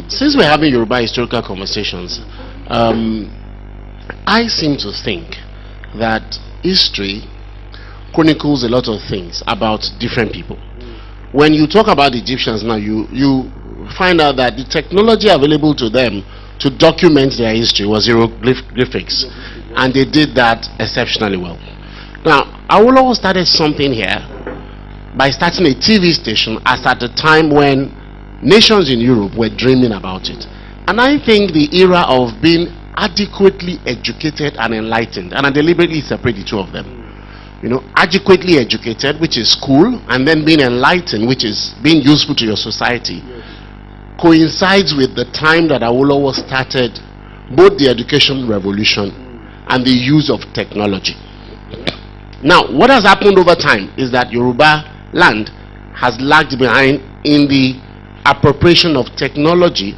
Since we're having Yoruba historical conversations, I seem to think that history chronicles a lot of things about different people. When you talk about the Egyptians now, you find out that the technology available to them to document their history was hieroglyphics, and they did that exceptionally well. Now, Awolowo started something here by starting a TV station at a time when nations in Europe were dreaming about it. And I think the era of being adequately educated and enlightened, and I deliberately separate the two of them. You know, adequately educated, which is school, and then being enlightened, which is being useful to your society, coincides with the time that Awolowo started both the education revolution and the use of technology. Now, what has happened over time is that Yoruba land has lagged behind in the appropriation of technology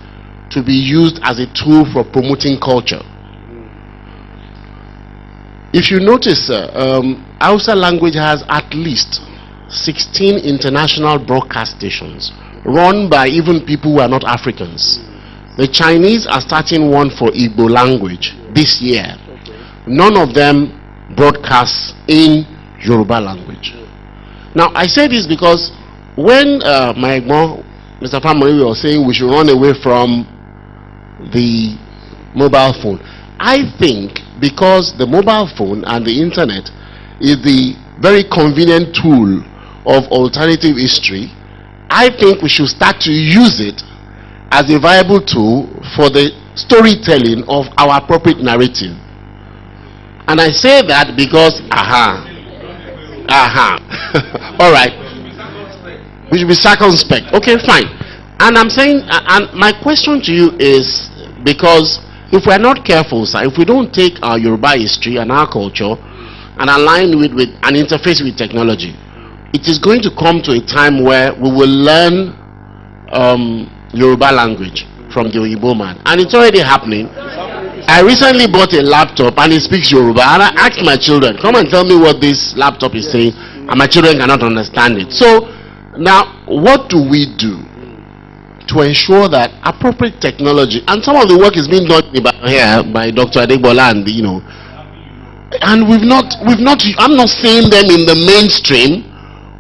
to be used as a tool for promoting culture. If you notice, Hausa language has at least 16 international broadcast stations run by even people who are not Africans. The Chinese are starting one for Igbo language this year. None of them broadcasts in Yoruba language. Now, I say this because when my mom, Mr. Famori, was saying we should run away from the mobile phone, I think because the mobile phone and the internet is the very convenient tool of alternative history, I think we should start to use it as a viable tool for the storytelling of our appropriate narrative. And I say that because, all right, we should be circumspect. Okay, fine. And I'm saying, and my question to you is, because if we're not careful, sir, if we don't take our Yoruba history and our culture and align with and interface with technology, it is going to come to a time where we will learn Yoruba language from the Oyibo man. And it's already happening. I recently bought a laptop and it speaks Yoruba, and I asked my children, come and tell me what this laptop is saying, and my children cannot understand it. So now, what do we do to ensure that appropriate technology, and some of the work is being done here by Dr. Adegbola, and you know, and I'm not seeing them in the mainstream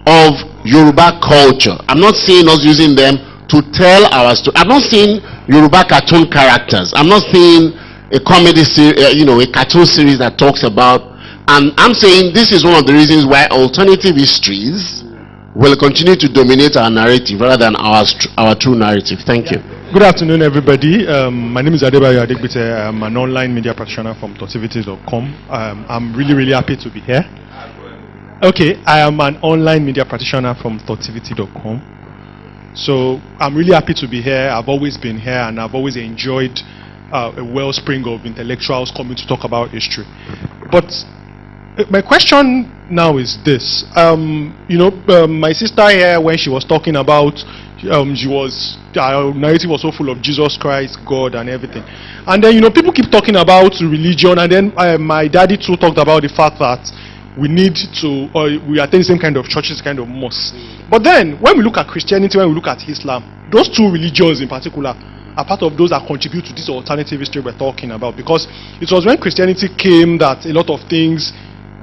of Yoruba culture. I'm not seeing us using them to tell our story. I'm not seeing Yoruba cartoon characters. I'm not seeing a comedy series, a cartoon series that talks about, and I'm saying this is one of the reasons why alternative histories will continue to dominate our narrative rather than our true narrative. Thank you. Good afternoon, everybody. My name is Adebayo Adegbite. I'm an online media practitioner from Totivity.com. I'm really happy to be here. Okay, I am an online media practitioner from Totivity.com. So I'm really happy to be here. I've always been here, and I've always enjoyed a wellspring of intellectuals coming to talk about history. But my question now is this. My sister here, when she was talking about, our narrative was so full of Jesus Christ, God, and everything. And then, people keep talking about religion, and then my daddy too talked about the fact that we need to, we attend the same kind of churches, kind of mosques. But then, when we look at Christianity, when we look at Islam, those two religions in particular are part of those that contribute to this alternative history we're talking about. Because it was when Christianity came that a lot of things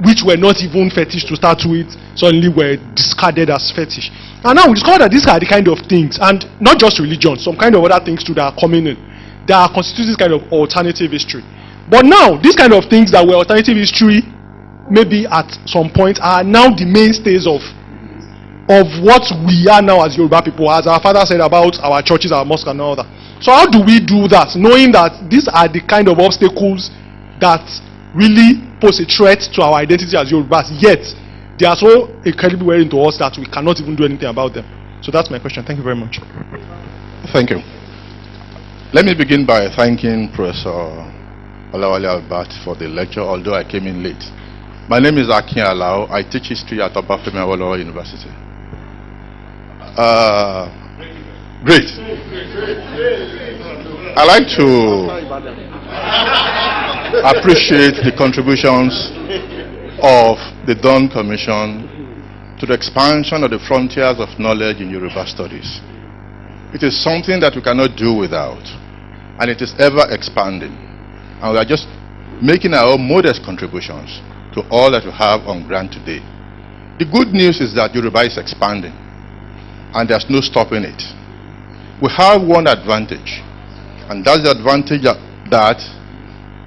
which were not even fetish to start with, suddenly were discarded as fetish. And now we discover that these are the kind of things, and not just religion, some kind of other things too that are coming in, that constitute this kind of alternative history. But now, these kind of things that were alternative history, maybe at some point, are now the mainstays of what we are now as Yoruba people, as our father said about our churches, our mosques and all that. So how do we do that, knowing that these are the kind of obstacles that really pose a threat to our identity as Yorubas, yet they are so incredibly worrying to us that we cannot even do anything about them? So that's my question. Thank you very much. Thank you. Let me begin by thanking Professor Olawale Albert for the lecture, although I came in late. My name is Akin Alao. I teach history at Obafemi Awolowo University. Great. I like to appreciate the contributions of the Dawn Commission to the expansion of the frontiers of knowledge in Yoruba studies. It is something that we cannot do without, and it is ever expanding. And we are just making our own modest contributions to all that we have on ground today. The good news is that Yoruba is expanding, and there's no stopping it. We have one advantage, and that's the advantage that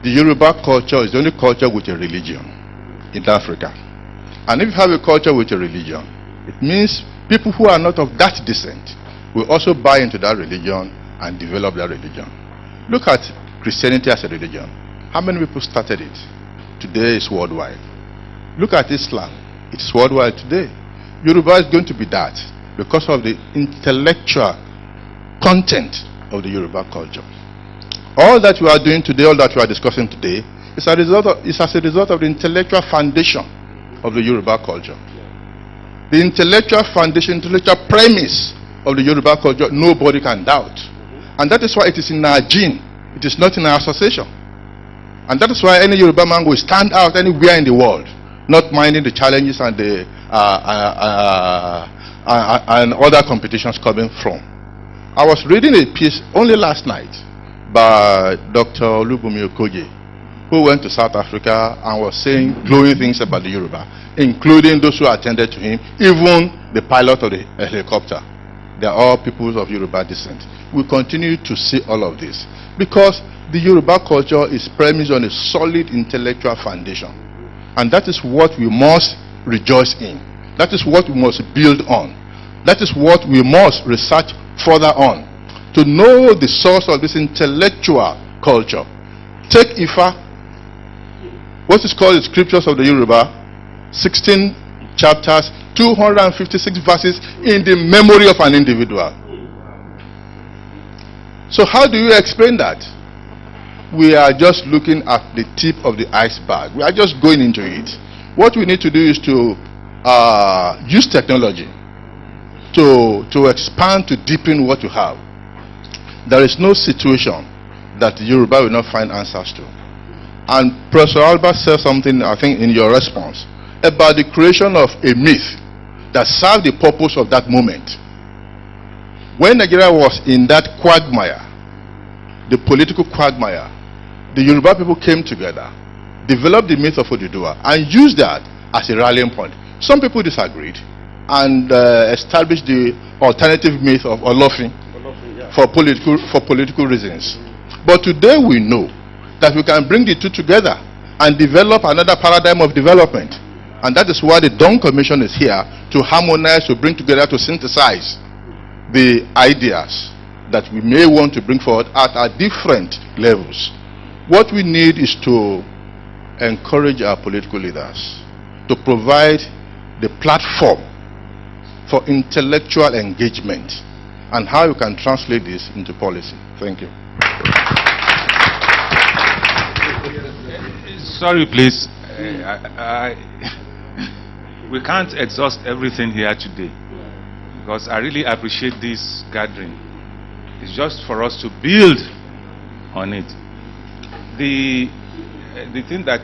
the Yoruba culture is the only culture with a religion in Africa. And if you have a culture with a religion, it means people who are not of that descent will also buy into that religion and develop that religion. Look at Christianity as a religion. How many people started it? Today it's worldwide. Look at Islam. It's worldwide today. Yoruba is going to be that because of the intellectual content of the Yoruba culture. All that we are doing today, all that we are discussing today, is as a result of the intellectual foundation of the Yoruba culture. The intellectual foundation, intellectual premise of the Yoruba culture, nobody can doubt. And that is why it is in our gene. It is not in our association. And that is why any Yoruba man will stand out anywhere in the world, not minding the challenges and the and other competitions coming from. I was reading a piece only last night by Dr. Olubunmi Okoye, who went to South Africa and was saying glowing things about the Yoruba, including those who attended to him, even the pilot of the helicopter. They are all people of Yoruba descent. We continue to see all of this because the Yoruba culture is premised on a solid intellectual foundation. And that is what we must rejoice in. That is what we must build on. That is what we must research further on, to know the source of this intellectual culture. Take Ifa, what is called the scriptures of the Yoruba, 16 chapters, 256 verses in the memory of an individual. So how do you explain that? We are just looking at the tip of the iceberg. We are just going into it. What we need to do is to use technology to expand, to deepen what you have. There is no situation that the Yoruba will not find answers to. And Professor Albert said something, I think, in your response about the creation of a myth that served the purpose of that moment. When Nigeria was in that quagmire, the political quagmire, the Yoruba people came together, developed the myth of Oduduwa, and used that as a rallying point. Some people disagreed and established the alternative myth of Olofin for political reasons. But today we know that we can bring the two together and develop another paradigm of development. And that is why the Dawn Commission is here, to harmonize, to bring together, to synthesize the ideas that we may want to bring forward at our different levels. What we need is to encourage our political leaders to provide the platform for intellectual engagement and how you can translate this into policy. Thank you. Sorry, please. We can't exhaust everything here today because I really appreciate this gathering. It's just for us to build on it. The thing that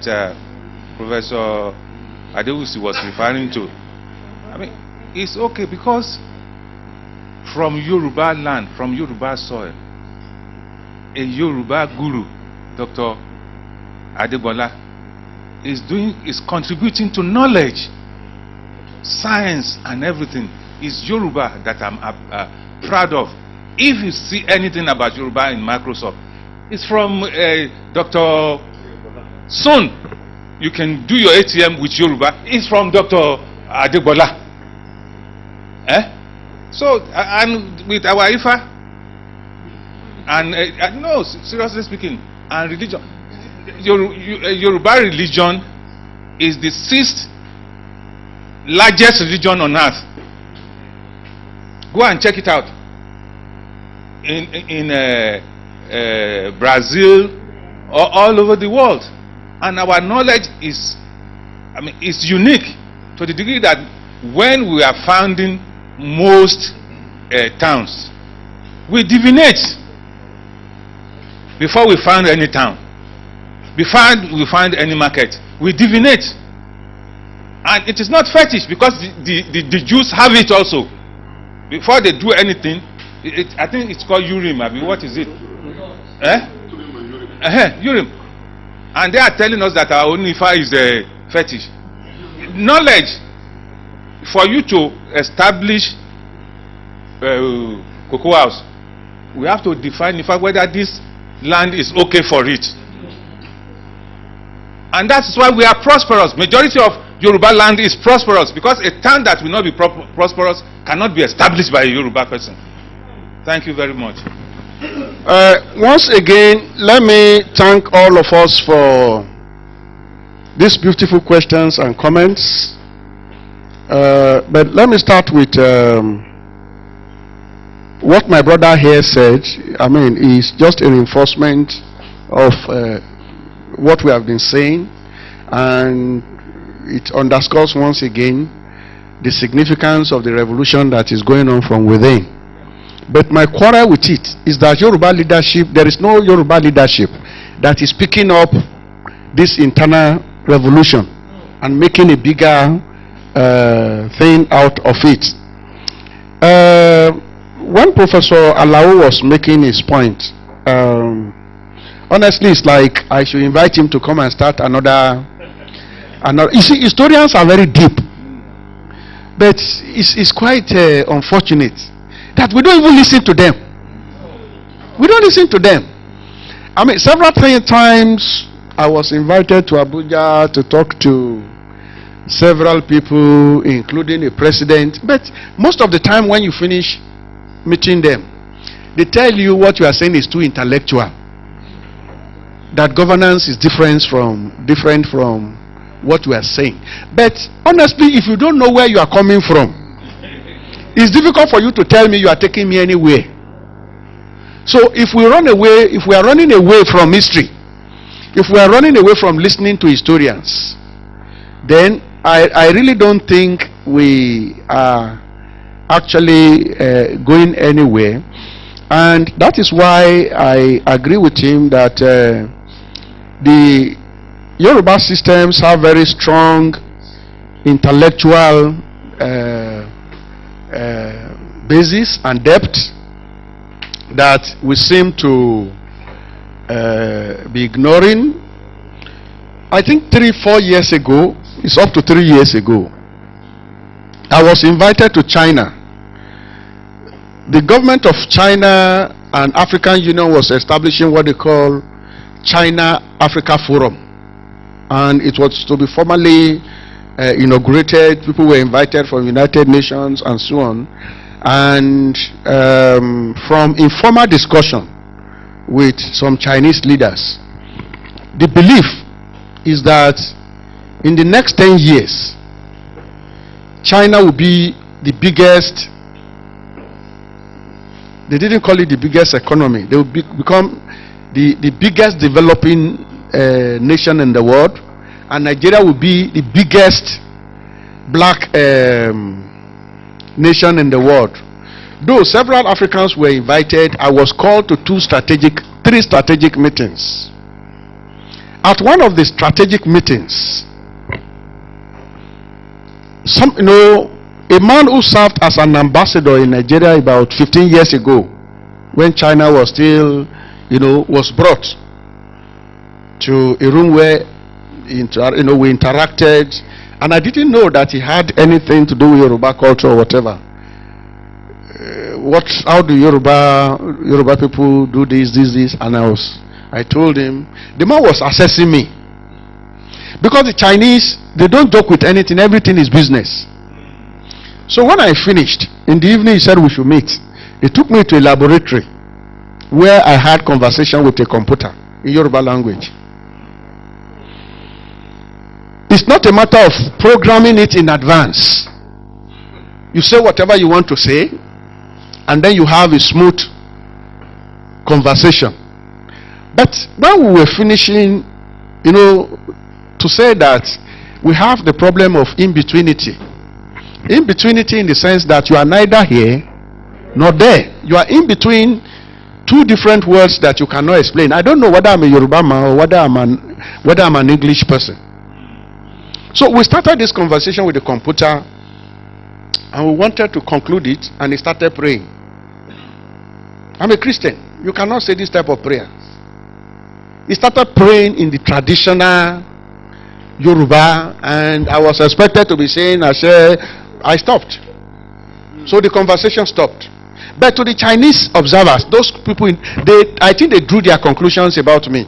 Professor Adewusi was referring to, I mean, it's okay because from Yoruba land, from Yoruba soil, a Yoruba guru, Dr. Adebola, is contributing to knowledge, science, and everything. It's Yoruba that I'm proud of. If you see anything about Yoruba in Microsoft, it's from Dr. Son. You can do your ATM with Yoruba. It's from Dr. Adebola. So, and with our Ifa, and no, seriously speaking, and religion, Yoruba religion is the 6th largest religion on earth. Go and check it out. In Brazil or all over the world, and our knowledge is, it's unique to the degree that when we are founding most towns, we divinate before we found any town. Before we find any market, we divinate, and it is not fetish because the Jews have it also. Before they do anything, I think it's called Urim. What is it? Urim. And they are telling us that our own Ifa is a fetish. Knowledge, for you to establish cocoa house, we have to define Ifa whether this land is okay for it. And that's why we are prosperous. Majority of Yoruba land is prosperous, because a town that will not be prosperous cannot be established by a Yoruba person. Thank you very much. Once again, let me thank all of us for these beautiful questions and comments. But let me start with what my brother here said. Is just a reinforcement of what we have been saying, and it underscores once again the significance of the revolution that is going on from within. But my quarrel with it is that Yoruba leadership, there is no Yoruba leadership that is picking up this internal revolution and making a bigger thing out of it. When Professor Alao was making his point, honestly, it's like I should invite him to come and start another. You see, historians are very deep, but it's quite unfortunate that we don't even listen to them. We don't listen to them. Several times I was invited to Abuja to talk to several people, including the president, but most of the time when you finish meeting them, they tell you what you are saying is too intellectual, that governance is different from what we are saying. But honestly, if you don't know where you are coming from, it's difficult for you to tell me you are taking me anywhere. So if we run away, if we are running away from history, if we are running away from listening to historians, then I really don't think we are actually going anywhere. And that is why I agree with him that the Yoruba systems have very strong intellectual basis and depth that we seem to be ignoring. I think 3-4 years ago, it's up to 3 years ago, I was invited to China. The government of China and African Union was establishing what they call China-Africa Forum, and it was to be formally inaugurated. People were invited from United Nations and so on. And from informal discussion with some Chinese leaders, the belief is that in the next 10 years, China will be the biggest. They didn't call it the biggest economy. They will become the biggest developing nation in the world, and Nigeria will be the biggest black nation in the world. Though several Africans were invited, I was called to three strategic meetings. At one of the strategic meetings, a man who served as an ambassador in Nigeria about 15 years ago, when China was still, was brought to a room where we interacted, and I didn't know that he had anything to do with Yoruba culture or whatever. How do Yoruba people do this, and I told him. The man was assessing me, because the Chinese, they don't joke with anything. Everything is business. So when I finished in the evening, he said we should meet. He took me to a laboratory where I had conversation with a computer in Yoruba language. It's not a matter of programming it in advance. You say whatever you want to say, and then you have a smooth conversation. But when we were finishing, to say that we have the problem of in-betweenity. In-betweenity in the sense that you are neither here nor there. You are in between two different words that you cannot explain. I don't know whether I'm a Yoruba man or whether I'm an English person. So we started this conversation with the computer, and we wanted to conclude it, and he started praying. I'm a Christian. You cannot say this type of prayer. He started praying in the traditional Yoruba, and I was expected to be saying, I stopped. So the conversation stopped. But to the Chinese observers, those people, I think they drew their conclusions about me.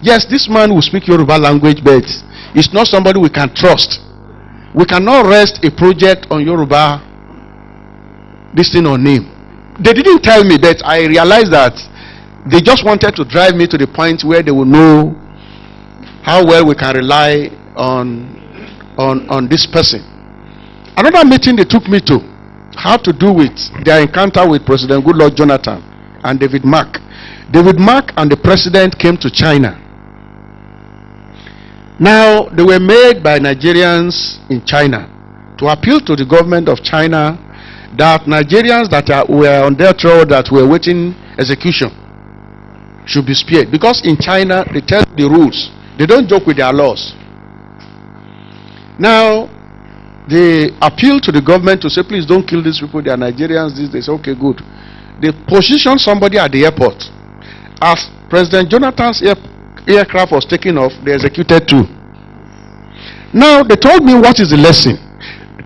Yes, this man will speak Yoruba language, but it's not somebody we can trust. We cannot rest a project on Yoruba, this thing on name. They didn't tell me, but I realized that they just wanted to drive me to the point where they will know how well we can rely on this person. Another meeting they took me to had to do with their encounter with President Goodluck Jonathan and David Mark. David Mark and the president came to China. Now, they were made by Nigerians in China to appeal to the government of China that Nigerians that were on their road that were waiting execution should be spared. Because in China, they tell the rules. They don't joke with their laws. Now, they appeal to the government to say, please don't kill these people. They are Nigerians. They say, okay, good. They position somebody at the airport. As President Jonathan's aircraft was taking off, they executed two. Now, they told me what is the lesson.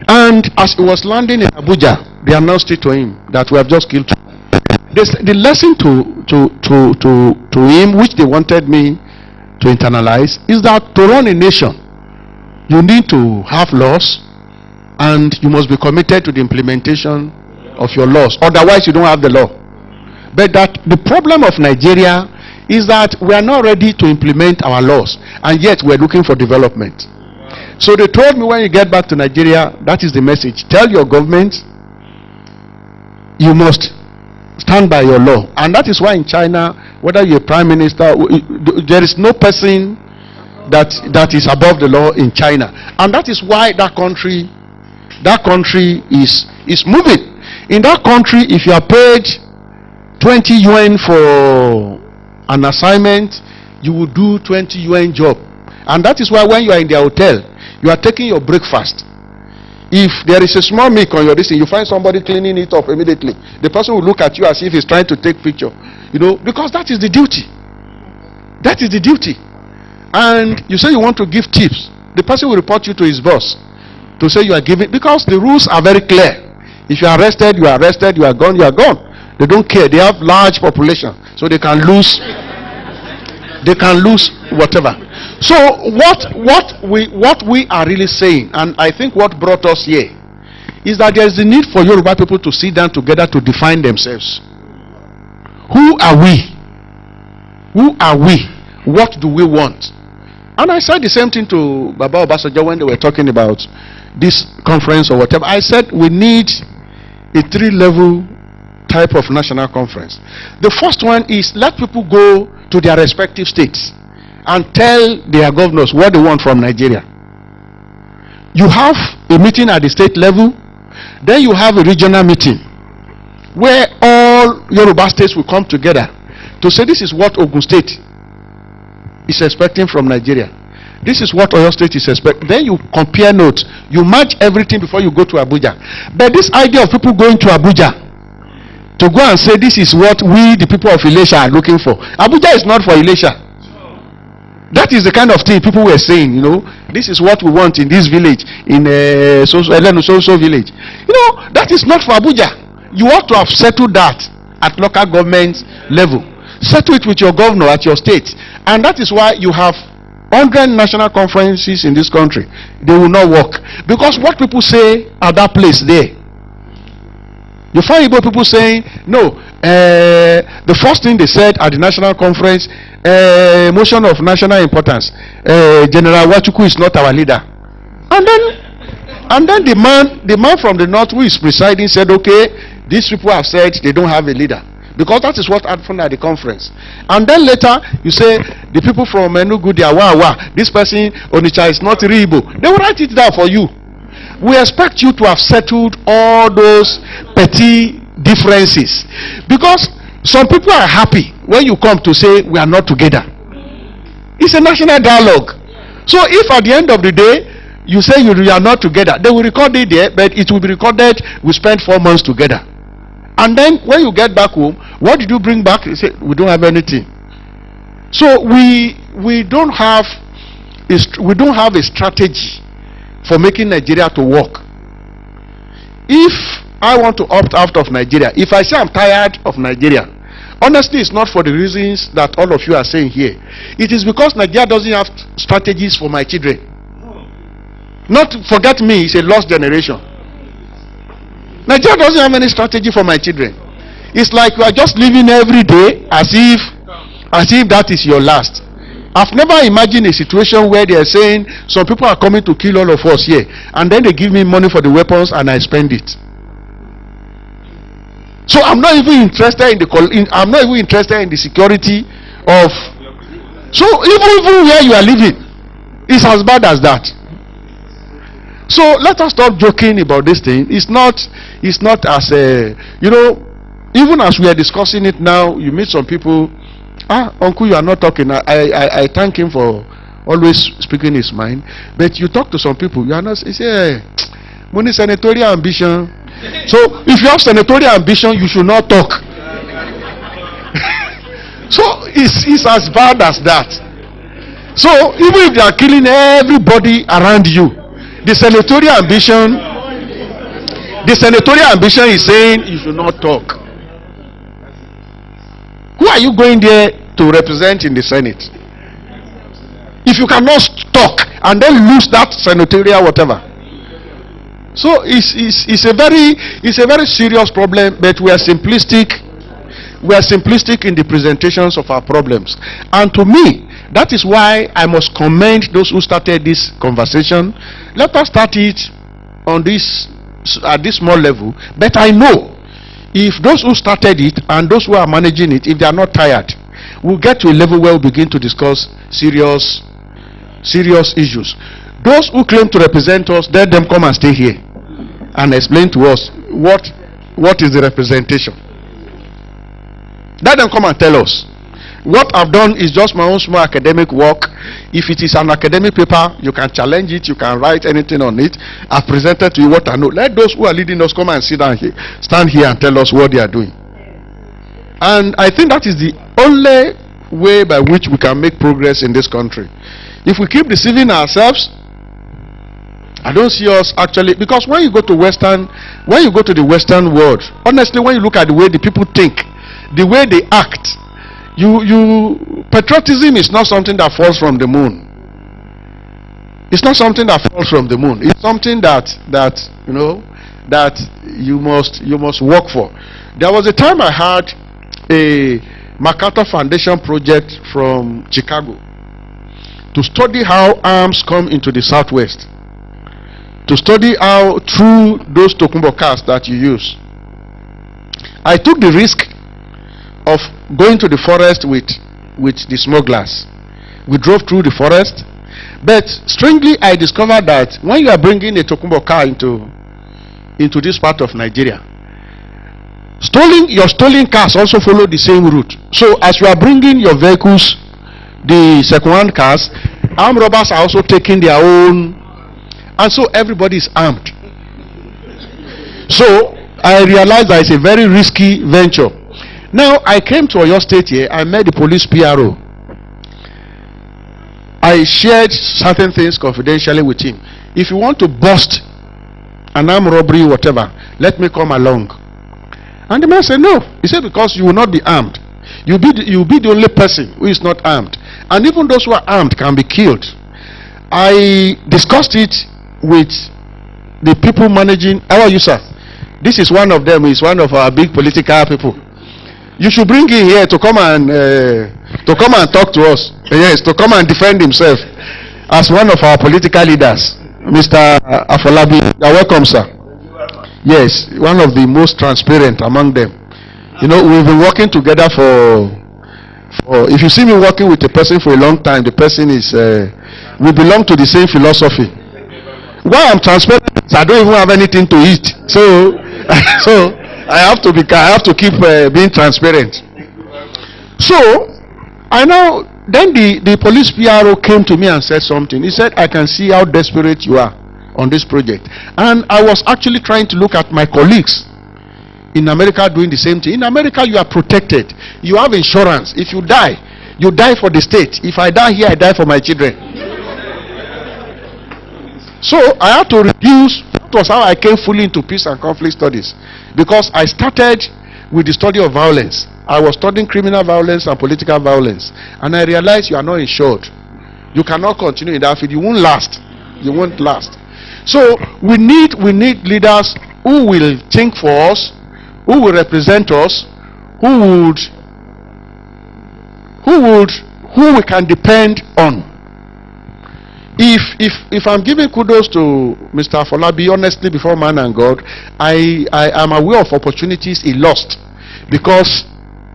And as he was landing in Abuja, they announced it to him that we have just killed two. The lesson to him, which they wanted me to internalize, is that to run a nation, you need to have laws, and you must be committed to the implementation of your laws. Otherwise, you don't have the law. But that the problem of Nigeria is that we are not ready to implement our laws, and yet we are looking for development. So they told me, when you get back to Nigeria, that is the message. Tell your government you must stand by your law. And that is why in China, whether you're a prime minister, there is no person that is above the law in China. And that is why that country is moving. In that country, if you are paid 20 yuan for an assignment, you will do 20 yuan job. And that is why when you are in their hotel, you are taking your breakfast. If there is a small milk on your distance, you find somebody cleaning it up immediately. The person will look at you as if he's trying to take picture. Because that is the duty. That is the duty. And you say you want to give tips. The person will report you to his boss to say you are giving, because the rules are very clear. If you are arrested, you are arrested. You are gone, you are gone. They don't care. They have large population, so they can lose. They can lose whatever. So what we are really saying, and I think what brought us here, is that there is a need for Yoruba people to sit down together to define themselves. Who are we? Who are we? What do we want? And I said the same thing to Baba Obasanjo when they were talking about this conference or whatever. I said we need a 3-level type of national conference. The first one is let people go to their respective states and tell their governors what they want from Nigeria. You have a meeting at the state level, then you have a regional meeting where all Yoruba states will come together to say this is what Ogun State is expecting from Nigeria. This is what Oyo State is expecting. Then you compare notes. You match everything before you go to Abuja. But this idea of people going to Abuja to go and say this is what we, the people of Ilesha, are looking for. Abuja is not for Ilesha. That is the kind of thing people were saying, you know, this is what we want in this village, in so village. You know, that is not for Abuja. You ought to have settled that at local government level. Settle it with your governor at your state. And that is why you have 100 national conferences in this country. They will not work. Because what people say at that place there, you find Igbo people saying, no, the first thing they said at the national conference, motion of national importance, General Wachuku is not our leader. And then the man from the north who is presiding said, okay, these people have said they don't have a leader. Because that is what happened at the conference. And then later, you say, the people from Enugu, they are this person, Onitsha, is not Igbo. They will write it down for you. We expect you to have settled all those petty differences. Because some people are happy when you come to say we are not together. It's a national dialogue. So if at the end of the day, you say you are not together, they will record it there, but it will be recorded, we spent 4 months together. And then when you get back home, what did you bring back? You say, we don't have anything. So we don't have a strategy for making Nigeria to work. If I want to opt out of Nigeria, if I say I'm tired of Nigeria, honestly, it's not for the reasons that all of you are saying here. It is because Nigeria doesn't have strategies for my children. Not forget me, it's a lost generation. Nigeria doesn't have any strategy for my children. It's like you are just living every day as if that is your last. I've never imagined a situation where they are saying some people are coming to kill all of us here, and then they give me money for the weapons and I spend it. So I'm not even interested in the security of. So even where you are living, it's as bad as that. So let us stop joking about this thing. It's not as you know. Even as we are discussing it now, you meet some people. Uncle, you are not talking. I thank him for always speaking his mind. But you talk to some people, you are not. You say, money senatorial ambition. So if you have senatorial ambition, you should not talk. So it's as bad as that. So even if they are killing everybody around you, the senatorial ambition is saying you should not talk. Who are you going there to represent in the Senate? If you cannot talk and then lose that senatorial whatever. So it's a very serious problem, but we are simplistic. We are simplistic in the presentations of our problems. And to me, that is why I must commend those who started this conversation. Let us start it on this at this small level. But I know if those who started it and those who are managing it, if they are not tired, we'll get to a level where we begin to discuss serious issues. Those who claim to represent us, let them come and stay here and explain to us what is the representation. Let them come and tell us. What I've done is just my own small academic work. If it is an academic paper, you can challenge it, you can write anything on it. I've presented to you what I know. Let those who are leading us come and sit down here, stand here and tell us what they are doing. And I think that is the only way by which we can make progress in this country. If we keep deceiving ourselves, I don't see us actually, because when you go to the Western world, honestly, when you look at the way the people think, the way they act, patriotism is not something that falls from the moon. It's not something that falls from the moon. It's something that you know that you must work for. There was a time I had a MacArthur Foundation project from Chicago to study how arms come into the Southwest, to study how through those Tokumbo cars that you use. I took the risk of going to the forest with the smugglers. We drove through the forest, but strangely I discovered that when you are bringing a Tokumbo car into this part of Nigeria, your stolen cars also follow the same route. So as you are bringing your vehicles, the second-hand cars, armed robbers are also taking their own, and so everybody is armed. So I realized that it's a very risky venture. Now I came to Oyo State here. I met the police PRO. I shared certain things confidentially with him. If you want to bust an armed robbery, whatever, let me come along. And the man said, no. He said, because you will not be armed. You'll be the only person who is not armed. And even those who are armed can be killed. I discussed it with the people managing. How are you, sir? This is one of them. He's one of our big political people. You should bring him here to come and talk to us. Yes, to come and defend himself as one of our political leaders. Mr. Afolabi, you're welcome, sir. Yes, one of the most transparent among them. You know, we've been working together for if you see me working with a person for a long time, the person is we belong to the same philosophy. Why I'm transparent, I don't even have anything to eat. So I have to keep being transparent. So I know. Then the police PRO came to me and said something. He said, I can see how desperate you are on this project. And I was actually trying to look at my colleagues in America doing the same thing. In America, you are protected. You have insurance. If you die for the state. If I die here, I die for my children. So I had to reduce. That was how I came fully into peace and conflict studies. Because I started with the study of violence. I was studying criminal violence and political violence. And I realized you are not insured. You cannot continue in that field. You won't last. You won't last. So we need leaders who will think for us, who will represent us, who we can depend on. If I'm giving kudos to Mr. Afolabi, honestly, before man and God, I am aware of opportunities he lost because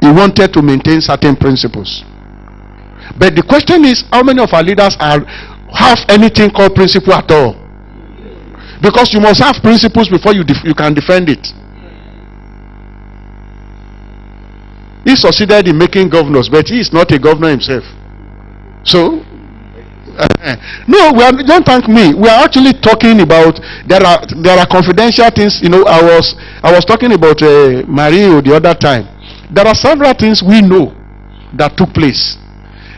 he wanted to maintain certain principles. But the question is, how many of our leaders have anything called principle at all? Because you must have principles before you can defend it. He succeeded in making governors, but he is not a governor himself. So, no, don't thank me. We are actually talking about there are confidential things. You know, I was talking about Mario the other time. There are several things we know that took place,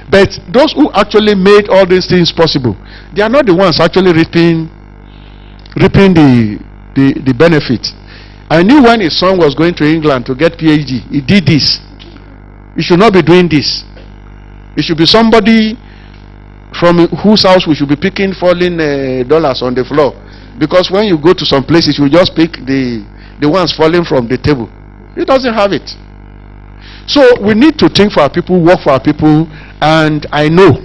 but those who actually made all these things possible, they are not the ones actually reaping the benefit. I knew when his son was going to England to get PhD, he did this. He should not be doing this. It should be somebody from whose house we should be picking falling dollars on the floor, because when you go to some places, you just pick the ones falling from the table. He doesn't have it. So we need to think for our people, work for our people, and I know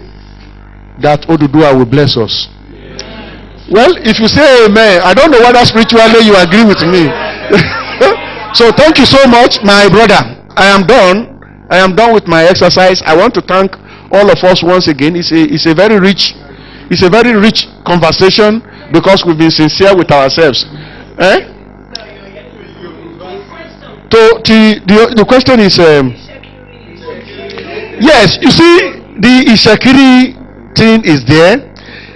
that Oduduwa will bless us. Well, if you say amen, I don't know whether spiritually you agree with me. So thank you so much, my brother. I am done with my exercise. I want to thank all of us once again. It's a very rich conversation because we've been sincere with ourselves. The question is, yes, you see, the Ishakiri thing is there,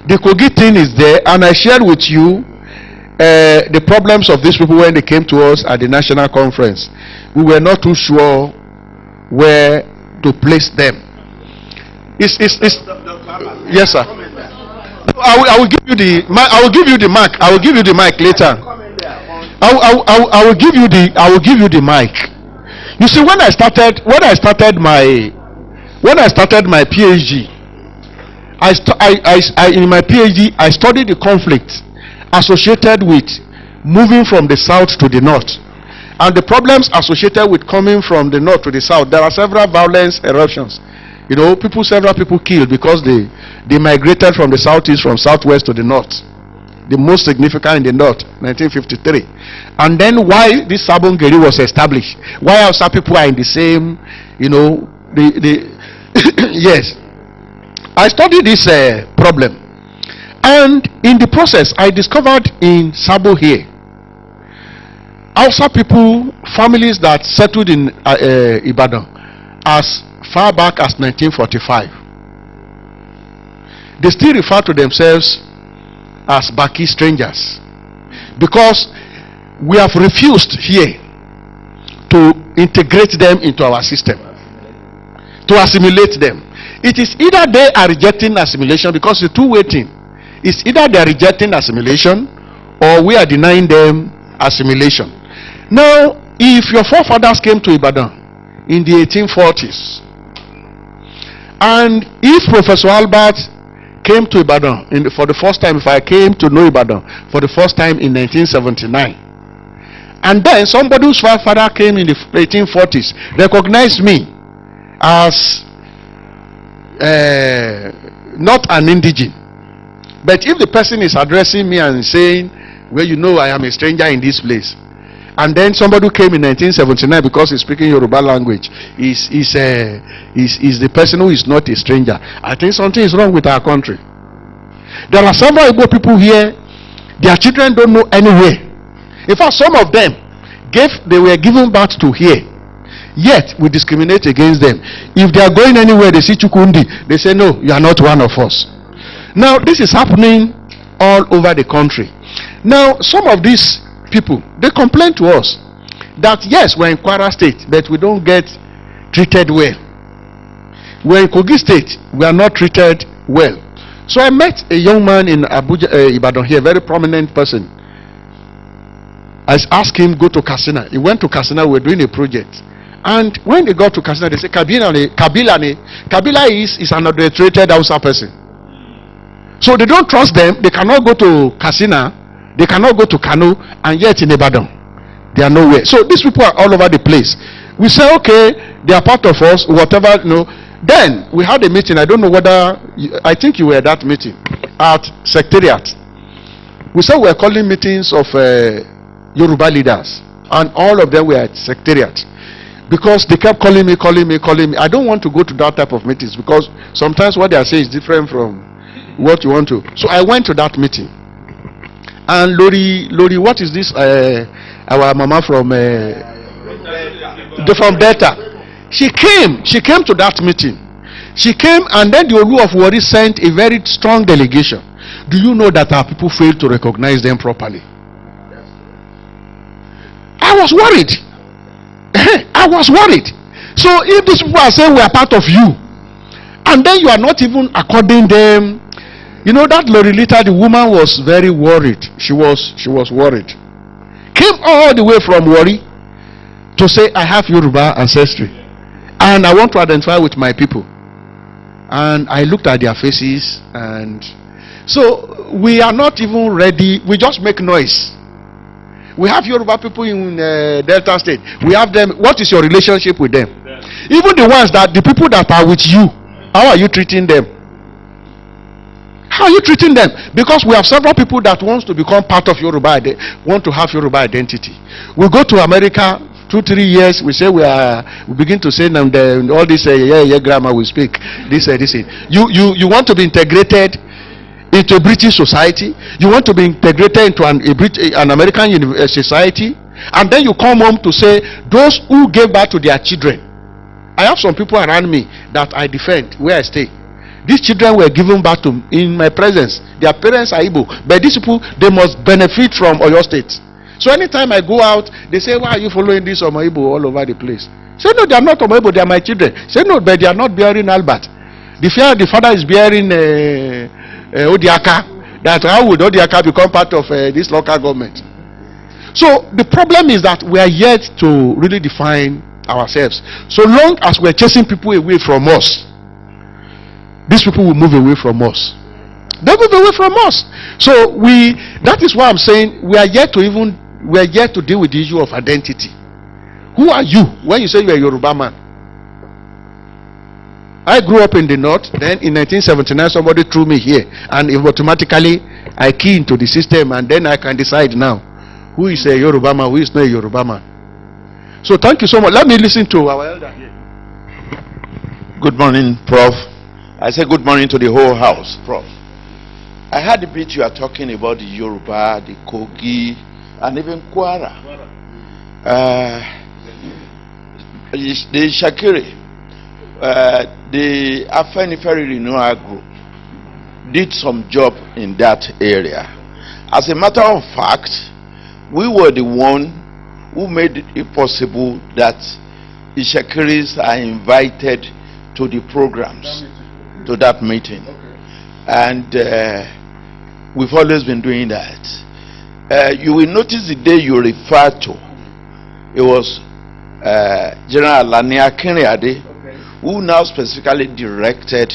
the Kogi thing is there, and I shared with you the problems of these people when they came to us at the national conference. We were not too sure where to place them. Yes, sir. I will give you the mic. I will give you the mic later. I will give you the mic. You see, when I started my PhD, in my PhD I studied the conflict associated with moving from the south to the north, and the problems associated with coming from the north to the south. There are several violence eruptions. You know, several people killed because they migrated from the southeast, from southwest to the north. The most significant in the north, 1953. And then why this Sabongeri was established? Why Hausa people are in the same, you know, yes. I studied this problem. And in the process, I discovered in Sabo here, Hausa people, families that settled in Ibadan as far back as 1945. They still refer to themselves as Baki strangers, because we have refused here to integrate them into our system. to assimilate them. It is either they are rejecting assimilation, because it's two-way thing. It's either they are rejecting assimilation or we are denying them assimilation. Now, if your forefathers came to Ibadan in the 1840s, and if Professor Albert came to Ibadan for the first time, if I came to know Ibadan for the first time in 1979, and then somebody whose father came in the 1840s recognized me as not an indigene, but if the person is addressing me and saying, well, you know, I am a stranger in this place, and then somebody who came in 1979 because he's speaking Yoruba language is the person who is not a stranger, I think something is wrong with our country. There are several Igbo people here, their children don't know anywhere. In fact, some of them they were given birth to here, yet we discriminate against them. If they are going anywhere, they see Chukundi, they say, no, you are not one of us. Now, this is happening all over the country. Now, some of these people, they complain to us that yes, we're in Kwara State, but we don't get treated well. We're in Kogi State, we are not treated well. So I met a young man in Abuja, Ibadan here, a very prominent person. I asked him go to Katsina. He went to Katsina. We were doing a project, and when they got to Katsina, they said Kabila is an adulterated Hausa person. So they don't trust them. They cannot go to Katsina, they cannot go to Kano, and yet in Ibadan they are nowhere. So these people are all over the place. We say, okay, they are part of us, whatever, you know. Then we had a meeting. I don't know whether I think you were at that meeting at Secretariat. We said we were calling meetings of Yoruba leaders, and all of them were at Secretariat, because they kept calling me. I don't want to go to that type of meetings, because sometimes what they are saying is different from what you want to. So I went to that meeting, and Lori, what is this? Our mama from Delta. She came to that meeting. She came, and then the Olu of Warri sent a very strong delegation. Do you know that our people failed to recognize them properly? I was worried. I was worried. So if these people are saying we are part of you, and then you are not even according them, you know, that Lorilita, the woman was very worried. She was worried. Came all the way from Warri to say, I have Yoruba ancestry, and I want to identify with my people. And I looked at their faces, and so we are not even ready. We just make noise. We have Yoruba people in Delta State. We have them. What is your relationship with them? Even the ones the people that are with you, how are you treating them? How are you treating them? Because we have several people that wants to become part of Yoruba, want to have Yoruba identity. We go to America 2-3 years. We say we begin to say now all this grammar we speak. This. You want to be integrated into British society. You want to be integrated into an American society, and then you come home to say those who gave birth to their children. I have some people around me that I defend where I stay. These children were given birth to in my presence. Their parents are Igbo, but these people, they must benefit from Oyo State. So anytime I go out, they say, why are you following this Omo Igbo all over the place? Say, no, they are not Omo Igbo, they are my children. Say, no, but they are not bearing Albert. The father is bearing Odiaka. That how would Odiaka become part of this local government? So the problem is that we are yet to really define ourselves. So long as we are chasing people away from us, these people will move away from us. They move away from us. So that is why I'm saying we are yet to deal with the issue of identity. Who are you when you say you are a Yoruba man? I grew up in the north. Then in 1979 somebody threw me here, and automatically I key into the system, and then I can decide now who is a Yoruba man, who is not a Yoruba man. So thank you so much. Let me listen to our elder here. Good morning, Prof. I say good morning to the whole house, Prof. I heard the bit you are talking about the Yoruba, the Kogi, and even Kwara. The Shakiri, the Afenifere Renewal Group did some job in that area. As a matter of fact, we were the one who made it possible that the Shakiris are invited to the programs, to that meeting. And we've always been doing that. You will notice the day you refer to, it was General Lania Kenriade, who now specifically directed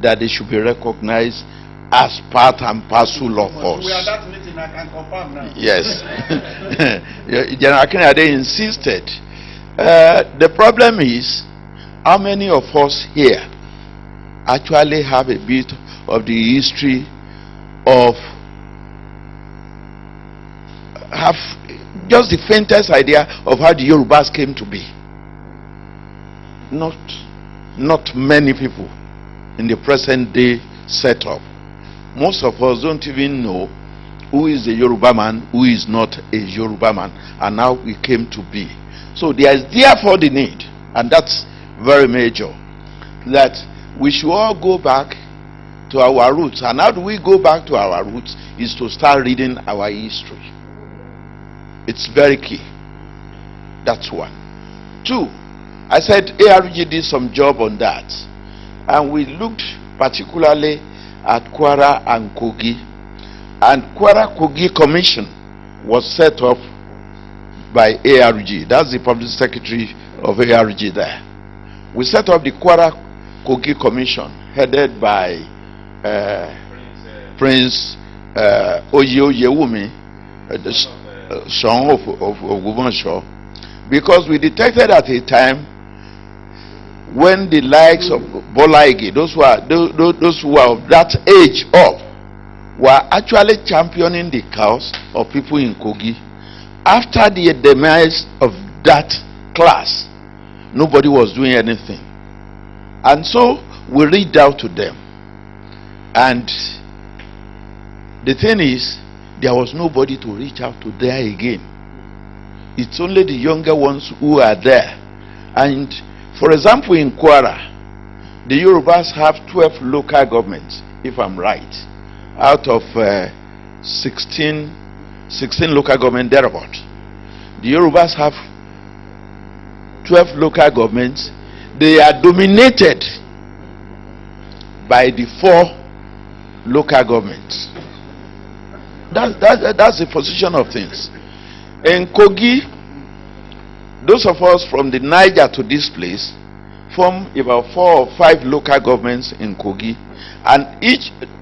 that they should be recognized as part and parcel of us. We are that meeting, I can confirm now. Yes. General Kenriade insisted. The problem is, how many of us here actually have a bit of the history of, have just the faintest idea of how the Yorubas came to be? Not many people in the present day setup. Most of us don't even know who is a Yoruba man, who is not a Yoruba man, and how we came to be. So there is therefore the need, and that's very major, that we should all go back to our roots. And how do we go back to our roots? Is to start reading our history. It's very key. That's one. Two, I said ARG did some job on that, and we looked particularly at Kwara and Kogi, and Kwara Kogi Commission was set up by ARG. That's the public secretary of ARG there. We set up the Kwara Kogi Commission, headed by Prince Oyo Yewumi, the son of Ogubansho, because we detected at a time when the likes of Bola Ige, those who are of that age up, were actually championing the cause of people in Kogi. After the demise of that class, nobody was doing anything. And so we reached out to them. And the thing is, there was nobody to reach out to there again. It's only the younger ones who are there. And for example, in Kwara, the Yorubas have 12 local governments, if I'm right, out of 16 local government thereabout. The Yorubas have 12 local governments. They are dominated by the 4 local governments. That's the position of things. In Kogi, those of us from the Niger to this place form about 4 or 5 local governments in Kogi, and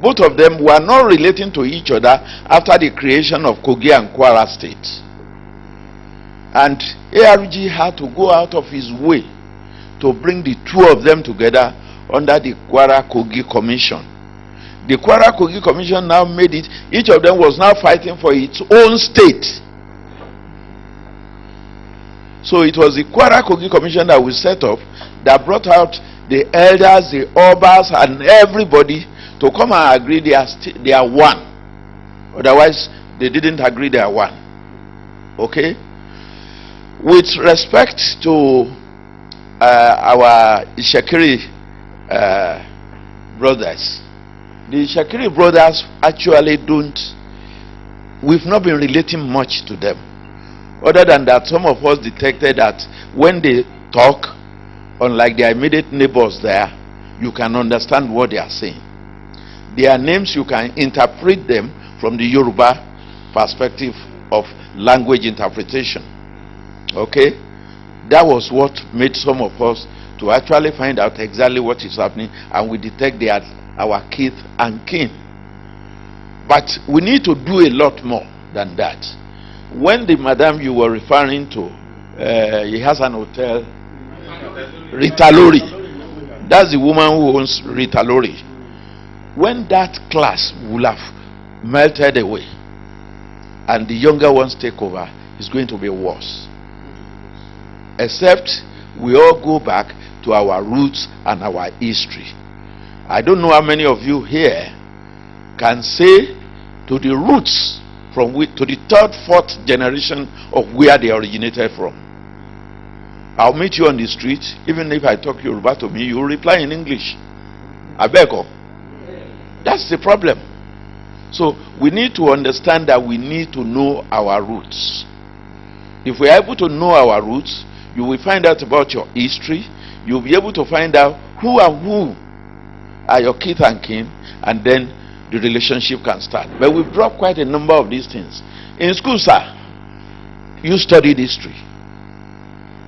both of them were not relating to each other after the creation of Kogi and Kwara states. And ARG had to go out of his way to bring the 2 of them together under the Kwara Kogi Commission. The Kwara Kogi Commission now made it, each of them was now fighting for its own state. So it was the Kwara Kogi Commission that we set up that brought out the elders, the obas, and everybody to come and agree they are one. Otherwise, they didn't agree they are one. Okay? With respect to our Ishekiri brothers, the Ishekiri brothers actually we've not been relating much to them. Other than that, some of us detected that when they talk, unlike their immediate neighbors there, you can understand what they are saying. Their names, you can interpret them from the Yoruba perspective of language interpretation. Okay? That was what made some of us to actually find out exactly what is happening, and we detect they are our kith and kin. But we need to do a lot more than that. When the madam you were referring to, he has an hotel, Rita Lori. That's the woman who owns Rita Lori. When that class will have melted away and the younger ones take over, it's going to be worse. Except we all go back to our roots and our history. I don't know how many of you here can say to the roots, to the 3rd, 4th generation of where they originated from. I'll meet you on the street. Even if I talk Yoruba to me, you will reply in English. Abeko. That's the problem. So we need to understand that we need to know our roots. If we are able to know our roots, you will find out about your history, you'll be able to find out who are your kith and kin, and then the relationship can start. But we've dropped quite a number of these things. In school, sir, you studied history.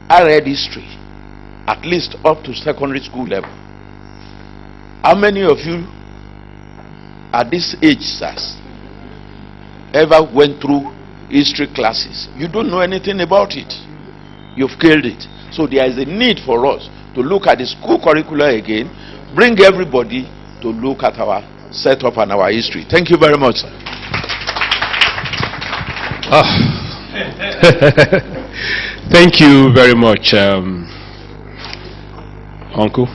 I read history, at least up to secondary school level. How many of you at this age, sirs, ever went through history classes? You don't know anything about it. You've killed it. So there is a need for us to look at the school curricula again, bring everybody to look at our setup and our history. Thank you very much, sir. Thank you very much, Uncle.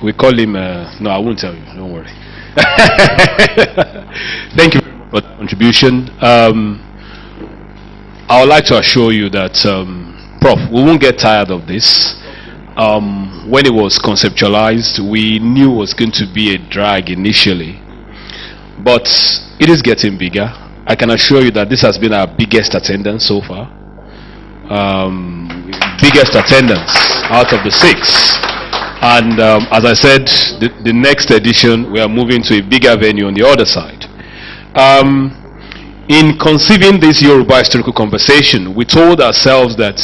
We call him, no, I won't tell you, don't worry. Thank you for the contribution. I would like to assure you that, Prof, we won't get tired of this. When it was conceptualized, we knew it was going to be a drag initially, but it is getting bigger. I can assure you that this has been our biggest attendance so far. Biggest attendance out of the 6. And as I said, the next edition, we are moving to a bigger venue on the other side. In conceiving this Yoruba historical conversation, we told ourselves that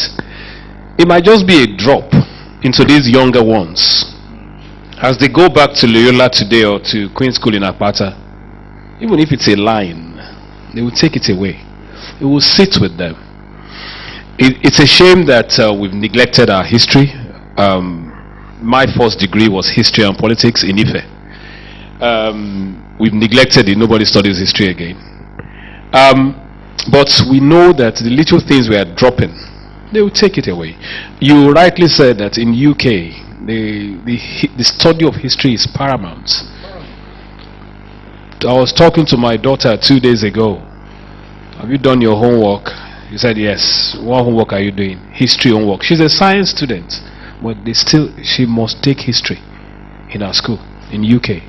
it might just be a drop into these younger ones. As they go back to Loyola today or to Queen's School in Apata, even if it's a line, they will take it away. It will sit with them. It's a shame that we've neglected our history. My first degree was history and politics in Ife. We've neglected it. Nobody studies history again. But we know that the little things we are dropping, they will take it away. You rightly said that in UK, the study of history is paramount. I was talking to my daughter 2 days ago. Have you done your homework? He said yes. What homework are you doing? History homework. She's a science student, but she must take history in our school in UK.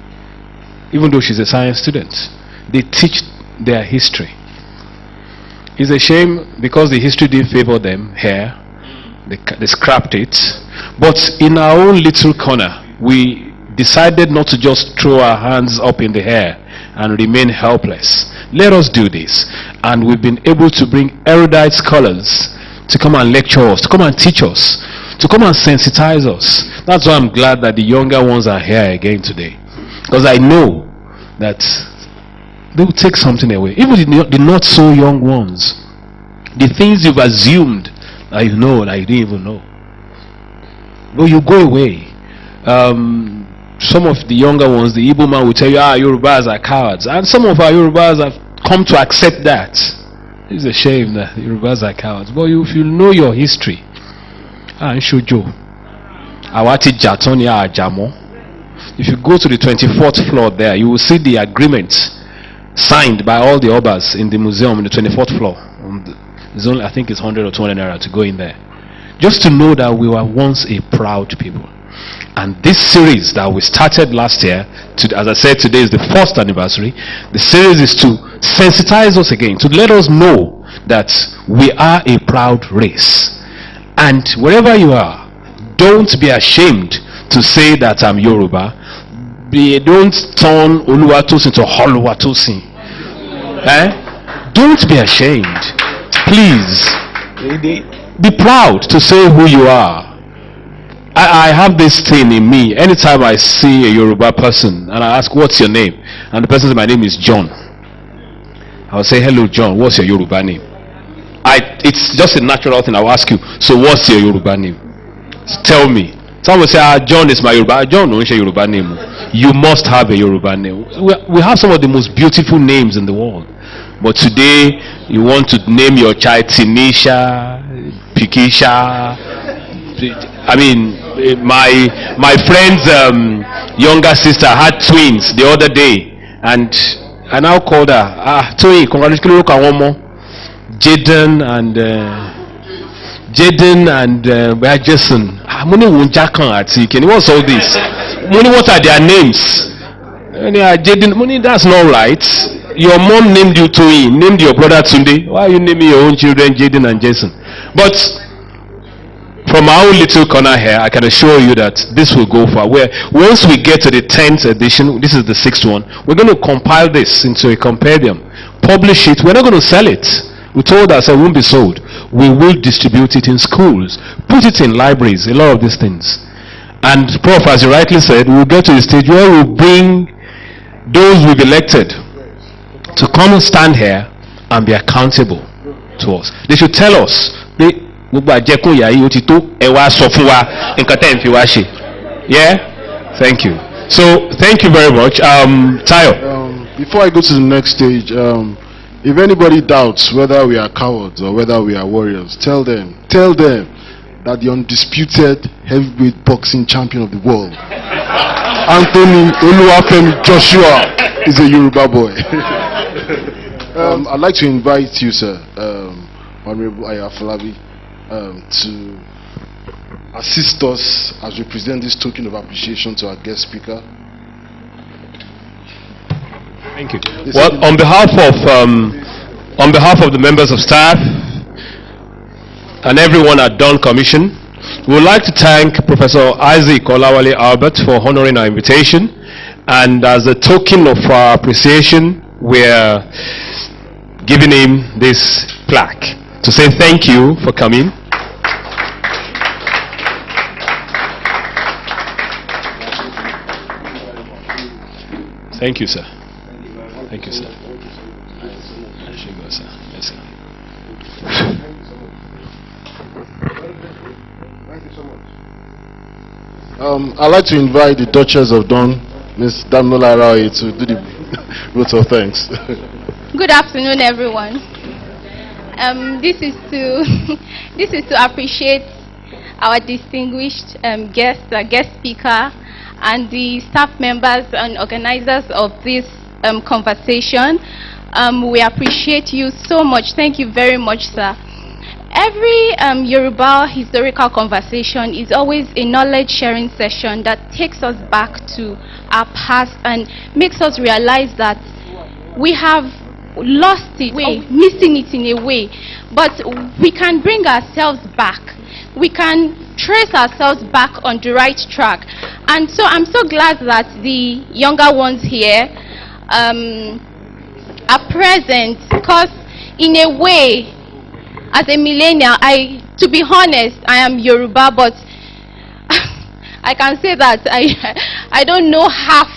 Even though she's a science student, they teach their history. It's a shame because the history didn't favor them here. They scrapped it. But in our own little corner, we decided not to just throw our hands up in the air and remain helpless. Let us do this. And we've been able to bring erudite scholars to come and lecture us, to come and teach us, to come and sensitize us. That's why I'm glad that the younger ones are here again today. Because I know that they will take something away. Even the not so young ones. The things you've assumed that you know that you didn't even know. But you go away. Some of the younger ones, the Igbo man will tell you, Yorubas are cowards. And some of our Yorubas have come to accept that. It's a shame that Yorubas are cowards. But if you know your history, if you go to the 24th floor there, you will see the agreement signed by all the Obas in the museum in the 24th floor. It's only, I think it's 100 or 200 naira to go in there. Just to know that we were once a proud people. And this series that we started last year, as I said, today is the 1st anniversary. The series is to sensitize us again, to let us know that we are a proud race. And wherever you are, don't be ashamed to say that I'm Yoruba. Don't turn Oluwatosin to Holuwatosin. Don't be ashamed. Please, be proud to say who you are. I have this thing in me. Anytime I see a Yoruba person and I ask, what's your name? And the person says, my name is John. I'll say, hello John, what's your Yoruba name? It's just a natural thing. I'll ask you, so what's your Yoruba name? Tell me. Some will say, John is my Yoruba. John, no, Yoruba name. You must have a Yoruba name. We have some of the most beautiful names in the world. But today, you want to name your child Tinisha, Pikisha. I mean, my friend's younger sister had twins the other day, and I now called her. Toy, congratulations, Jaden and Jason. What's all this? What are their names? Jaden, that's not right. Your mom named you Toy, named your brother Tunde. Why are you naming your own children Jaden and Jason? But from our own little corner here, I can assure you that this will go far. Where once we get to the 10th edition, this is the 6th one, we're going to compile this into a compendium, publish it. We're not going to sell it. We told us it won't be sold. We will distribute it in schools, put it in libraries, a lot of these things. And Prof, as you rightly said, we'll get to a stage where we'll bring those we've elected to come and stand here and be accountable to us. They should tell us. Yeah? Thank you. So, thank you very much. Tayo. Before I go to the next stage, if anybody doubts whether we are cowards or whether we are warriors, tell them that the undisputed heavyweight boxing champion of the world, Anthony Oluwafemi Joshua, is a Yoruba boy. I'd like to invite you, sir, Honorable Ayafalabi, to assist us as we present this token of appreciation to our guest speaker. Thank you. Well, on behalf of the members of staff and everyone at Dawn Commission, we would like to thank Professor Isaac Olawale Albert for honoring our invitation, and as a token of our appreciation, we're giving him this plaque to say thank you for coming. Thank you, sir. Thank you, sir. There you go, sir. Yes, sir. I'd like to invite the Duchess of Dawn, Ms. Damola Araoye, to do the vote of thanks. Good afternoon, everyone. This is to appreciate our distinguished guest speaker, and the staff members and organizers of this conversation. We appreciate you so much. Thank you very much, sir. Every Yoruba historical conversation is always a knowledge-sharing session that takes us back to our past and makes us realize that we have lost it, missing it in a way, but we can bring ourselves back. We can trace ourselves back on the right track. And so I'm so glad that the younger ones here are present, because in a way, as a millennial, to be honest, I am Yoruba, but I can say that I don't know half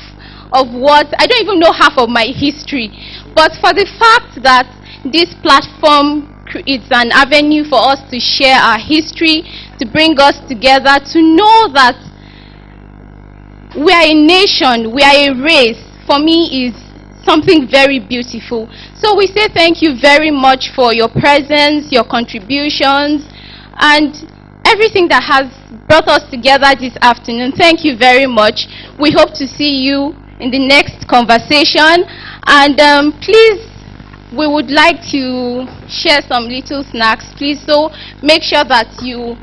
of I don't even know half of my history. But for the fact that this platform is an avenue for us to share our history, to bring us together, to know that we are a nation, we are a race, for me is something very beautiful. So we say thank you very much for your presence, your contributions, and everything that has brought us together this afternoon. Thank you very much. We hope to see you in the next conversation. And please, we would like to share some little snacks, please. So make sure that you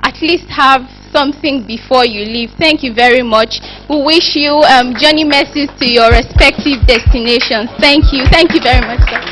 at least have something before you leave. Thank you very much. We wish you journey mercies to your respective destinations. Thank you. Thank you very much, sir.